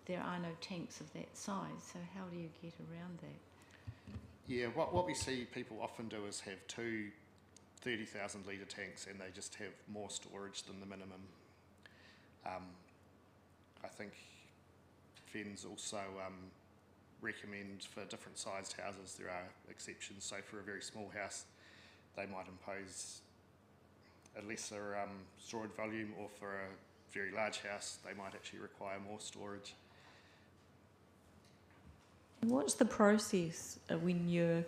there are no tanks of that size, so how do you get around that? Yeah, what we see people often do is have two 30,000 litre tanks, and they just have more storage than the minimum. I think FENS also recommend for different sized houses there are exceptions. So for a very small house, they might impose a lesser storage volume, or for a very large house, they might actually require more storage. What's the process when you're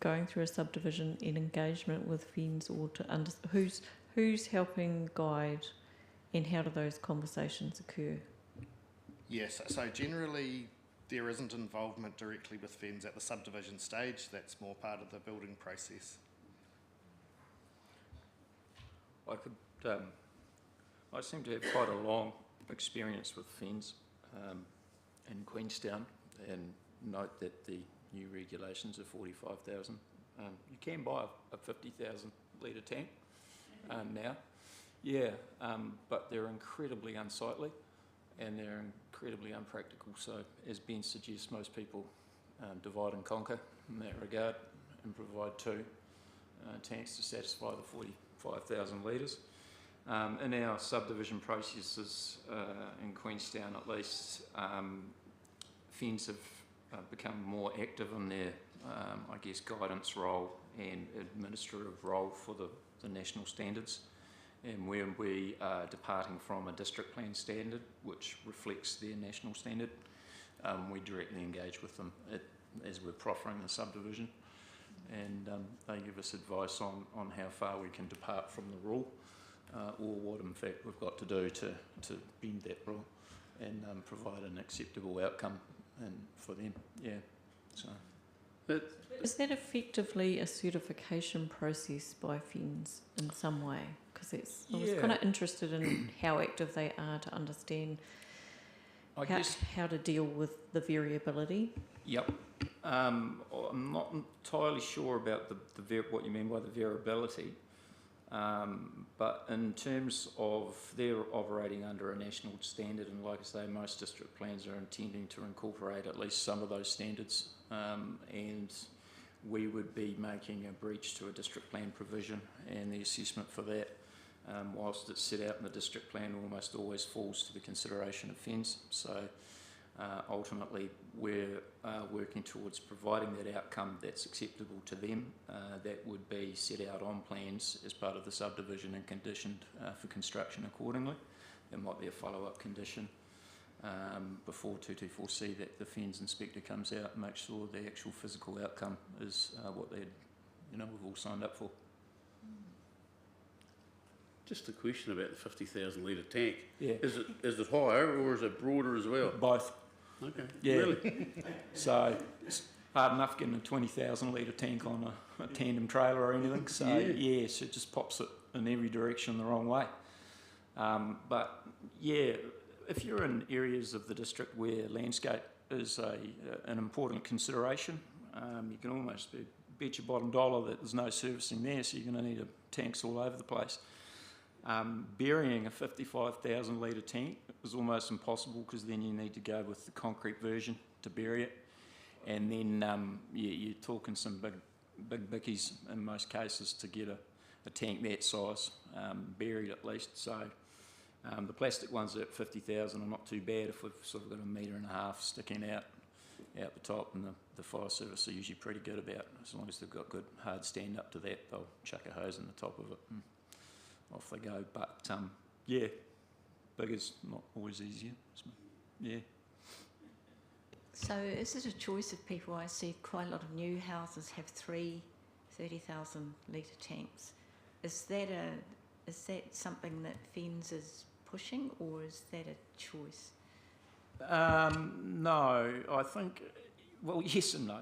going through a subdivision in engagement with FENS, or to who's helping guide, and how do those conversations occur? Yes, so generally there isn't involvement directly with FENS at the subdivision stage. That's more part of the building process. I seem to have quite a long experience with FENS in Queenstown, and note that the new regulations are 45,000. You can buy a 50,000 litre tank now. Yeah, but they're incredibly unsightly and they're incredibly unpractical. So as Ben suggests, most people divide and conquer in that regard and provide two tanks to satisfy the 45,000 litres. In our subdivision processes in Queenstown at least, FENS have become more active in their, I guess, guidance role and administrative role for the national standards. And where we are departing from a district plan standard, which reflects their national standard, we directly engage with them as we're proffering the subdivision. And they give us advice on how far we can depart from the rule, or what in fact we've got to do to bend that rule and provide an acceptable outcome for them. Yeah. So. Is that effectively a certification process by FENS in some way? Because I was kind of interested in how active they are to understand how to deal with the variability. Yep. I'm not entirely sure about what you mean by the variability, but in terms of they're operating under a national standard, and like I say, most district plans are intending to incorporate at least some of those standards, and we would be making a breach to a district plan provision, and the assessment for that, whilst it's set out in the district plan, almost always falls to the consideration of FENS. So ultimately we're working towards providing that outcome that's acceptable to them, that would be set out on plans as part of the subdivision and conditioned for construction accordingly. There might be a follow-up condition before 224C that the FENS inspector comes out and makes sure the actual physical outcome is what we've all signed up for. Just a question about the 50,000 litre tank. Yeah. Is it higher or is it broader as well? Both. Okay. Yeah. Really? So it's hard enough getting a 20,000 litre tank on a tandem trailer or anything. So yes, it just pops it in every direction the wrong way. But yeah, if you're in areas of the district where landscape is an important consideration, you can almost bet your bottom dollar that there's no servicing there, so you're going to need tanks all over the place. Burying a 55,000 litre tank is almost impossible because then you need to go with the concrete version to bury it, and then you're talking some big bickies in most cases to get a tank that size buried at least. So the plastic ones at 50,000 are not too bad if we've sort of got 1.5 metres sticking out the top, and the fire service are usually pretty good about it. As long as they've got good hard stand up to that, they'll chuck a hose in the top of it and off they go. But yeah, big is not always easier. Yeah. So is it a choice of people? I see quite a lot of new houses have 3 30,000 litre tanks. Is that something that FENZ is pushing, or is that a choice? No, I think, well, yes and no.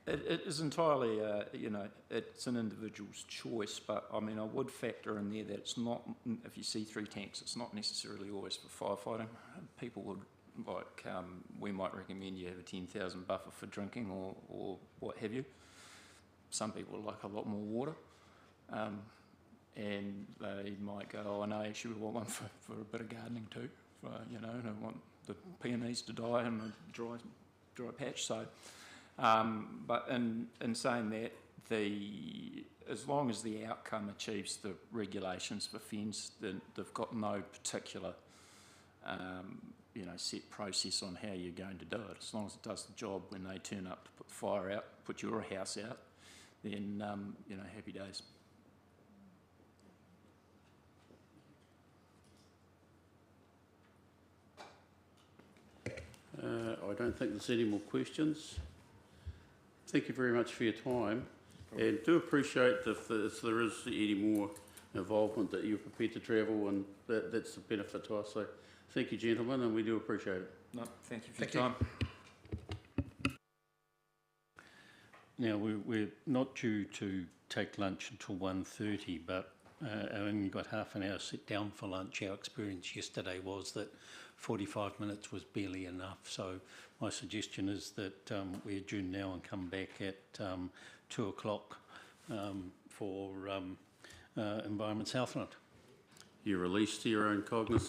It is entirely, it's an individual's choice, but I mean, I would factor in there that it's not, if you see 3 tanks, it's not necessarily always for firefighting. People would, we might recommend you have a 10,000 buffer for drinking or what have you. Some people like a lot more water. And they might go, oh, no, actually we want one for a bit of gardening too, and I want the peonies to die in a dry patch. So, but in saying that, as long as the outcome achieves the regulations for FENZ, then they've got no particular, set process on how you're going to do it. As long as it does the job when they turn up to put the fire out, put your house out, then, happy days. I don't think there's any more questions. Thank you very much for your time, and do appreciate if there is any more involvement that you're prepared to travel, and that's the benefit to us. So thank you, gentlemen, and we do appreciate it. No, thank you for your time. Now, we're not due to take lunch until 1:30, but I only got half an hour sit down for lunch. Our experience yesterday was that 45 minutes was barely enough. So my suggestion is that we adjourn now and come back at 2 o'clock for Environment Southland. You're released to your own cognizance.